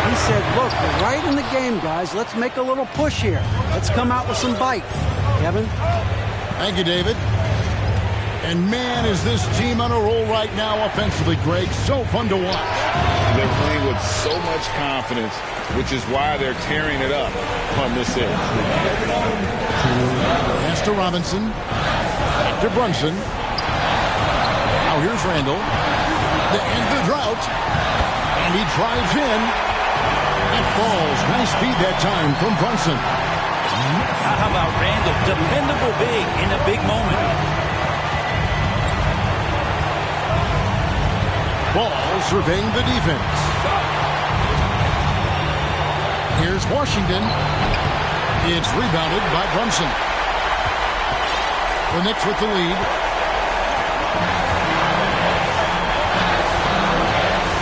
He said, look, we're right in the game, guys. Let's make a little push here. Let's come out with some bite. Kevin? Thank you, David. And man, is this team on a roll right now offensively, Greg. So fun to watch. They're playing with so much confidence, which is why they're tearing it up on this edge. Pass to Robinson. Back to Brunson. Now here's Randall. To end the drought. And he drives in. It falls. Nice speed that time from Brunson. How about Randall? Dependable big in a big moment. Ball surveying the defense. Here's Washington. It's rebounded by Brunson. The Knicks with the lead.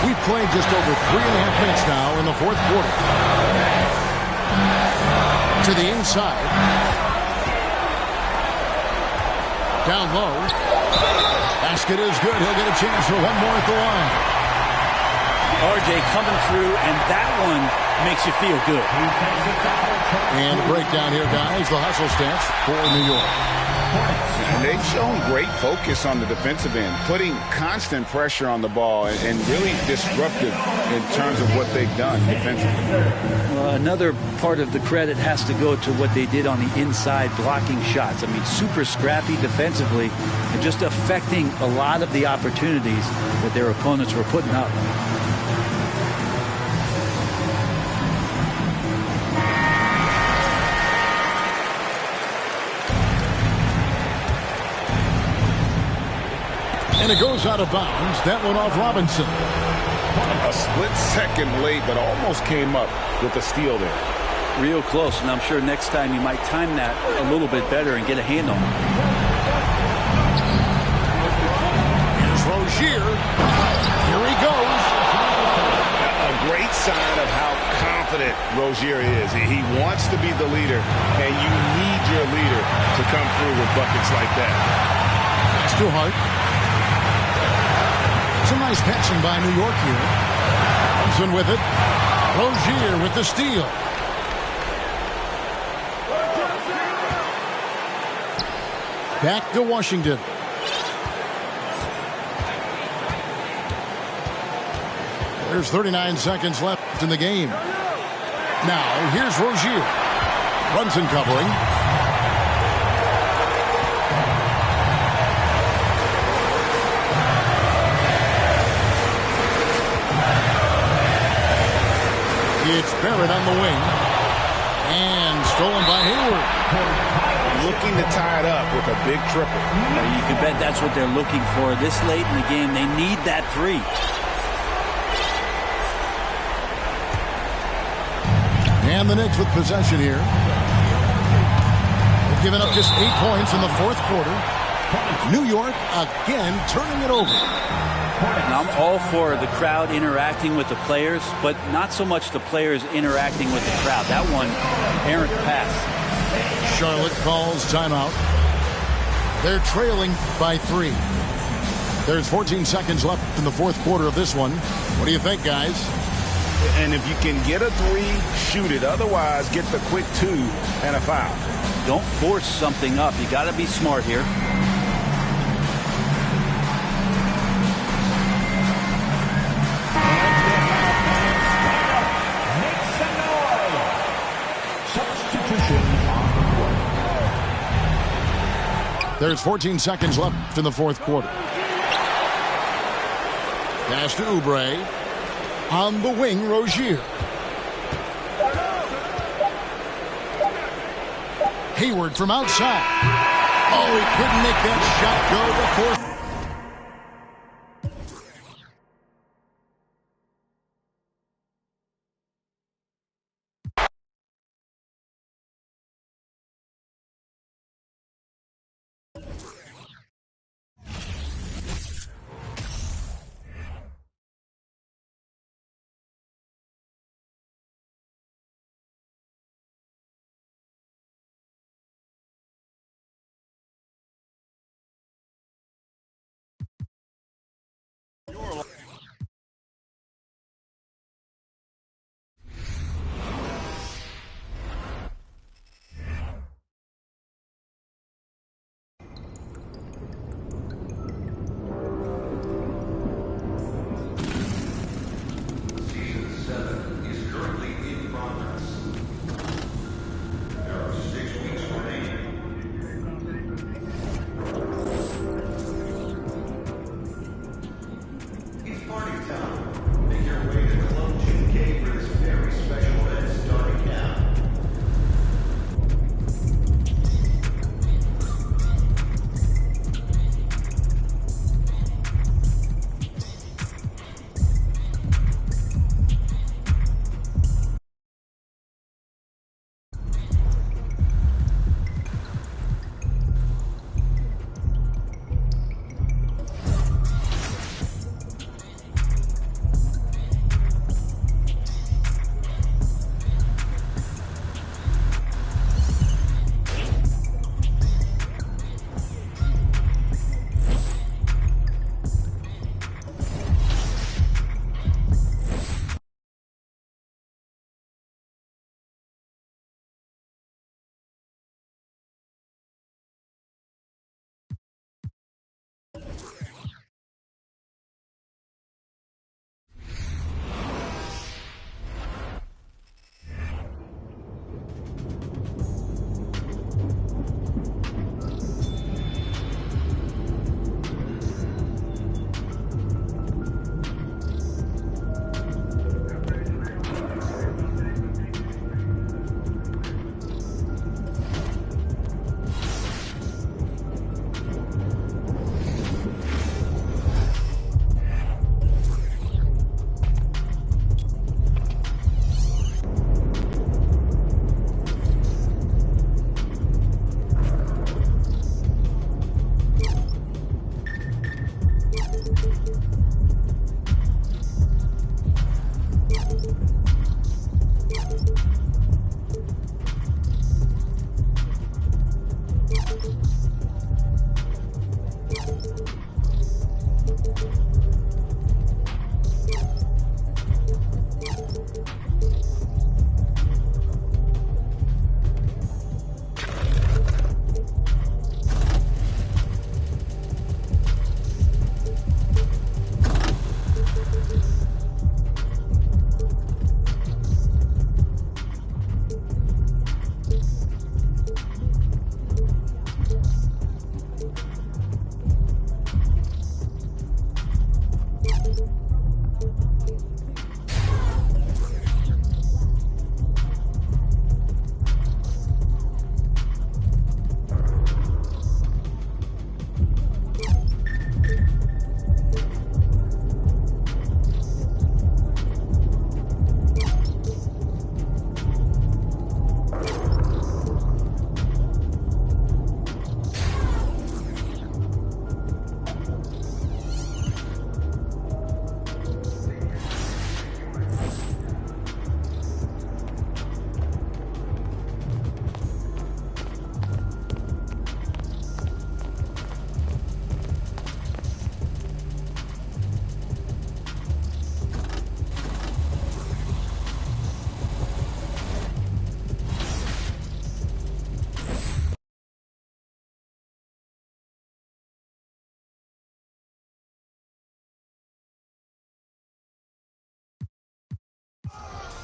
We've played just over 3.5 minutes now in the fourth quarter. To the inside. Down low. Basket is good. He'll get a chance for one more at the line. RJ coming through, and that one makes you feel good. And a breakdown here, guys. The hustle stats for New York. And they've shown great focus on the defensive end, putting constant pressure on the ball and really disruptive in terms of what they've done defensively. Another part of the credit has to go to what they did on the inside blocking shots. I mean, super scrappy defensively and just affecting a lot of the opportunities that their opponents were putting up. And it goes out of bounds. That one off Robinson. A split second late, but almost came up with a steal there. Real close, and I'm sure next time you might time that a little bit better and get a hand on it. Here's Rozier. Here he goes. A great sign of how confident Rozier is. He wants to be the leader, and you need your leader to come through with buckets like that. That's too hard. Some nice passing by New York here. Thompson with it. Rozier with the steal. Back to Washington. There's 39 seconds left in the game. Now, here's Rozier. Brunson covering. It's Barrett on the wing. And stolen by Hayward. Looking to tie it up with a big triple. You can bet that's what they're looking for this late in the game. They need that three. And the Knicks with possession here. They've given up just 8 points in the fourth quarter. New York again turning it over. Now, I'm all for the crowd interacting with the players, but not so much the players interacting with the crowd. That one, errant pass. Charlotte calls timeout. They're trailing by 3. There's 14 seconds left in the fourth quarter of this one. What do you think, guys? And if you can get a 3, shoot it. Otherwise, get the quick 2 and a foul. Don't force something up. You got to be smart here. There's 14 seconds left in the fourth quarter. Pass to Oubre. On the wing, Rozier. Hayward from outside. Oh, he couldn't make that shot go. The fourth.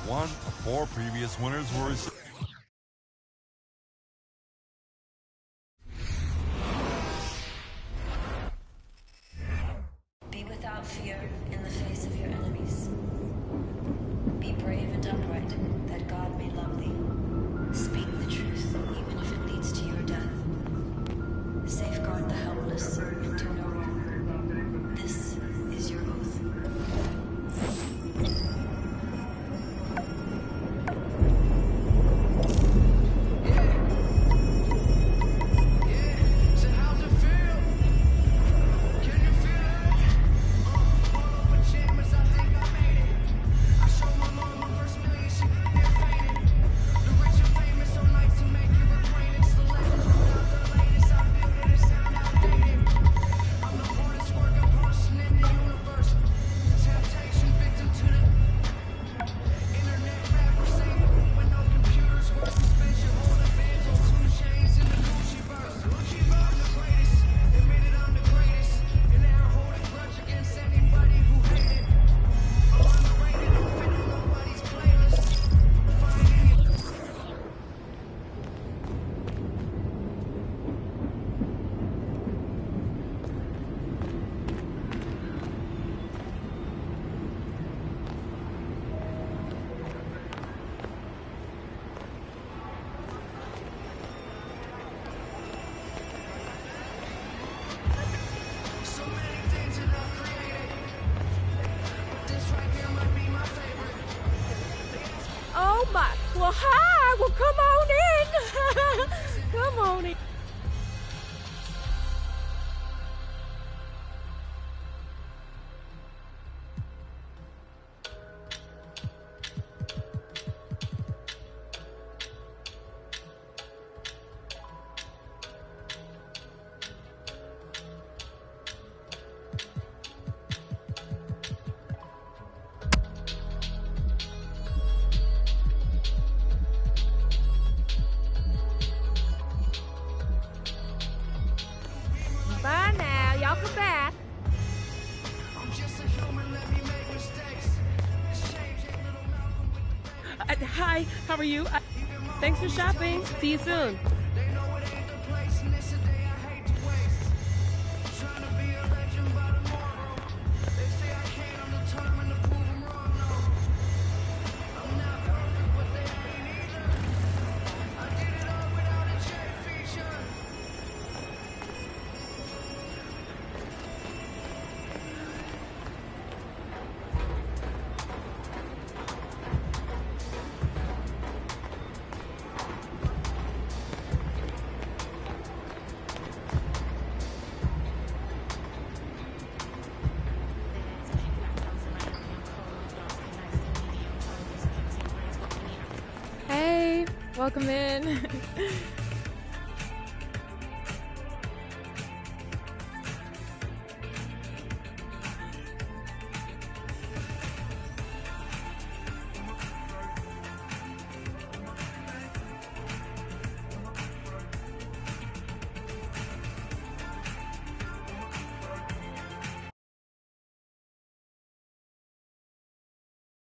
1 of 4 previous winners were received. Be without fear in the face of your enemies. Be brave and upright, that God may love thee. Speak the truth, even if it leads to your death. Safeguard the helpless and do no wrong. This is your oath. Oh my, well hi, well come on in. Come on in. Bye now, y'all come back. Hi, how are you? Thanks for shopping. See you soon. Hey, welcome in.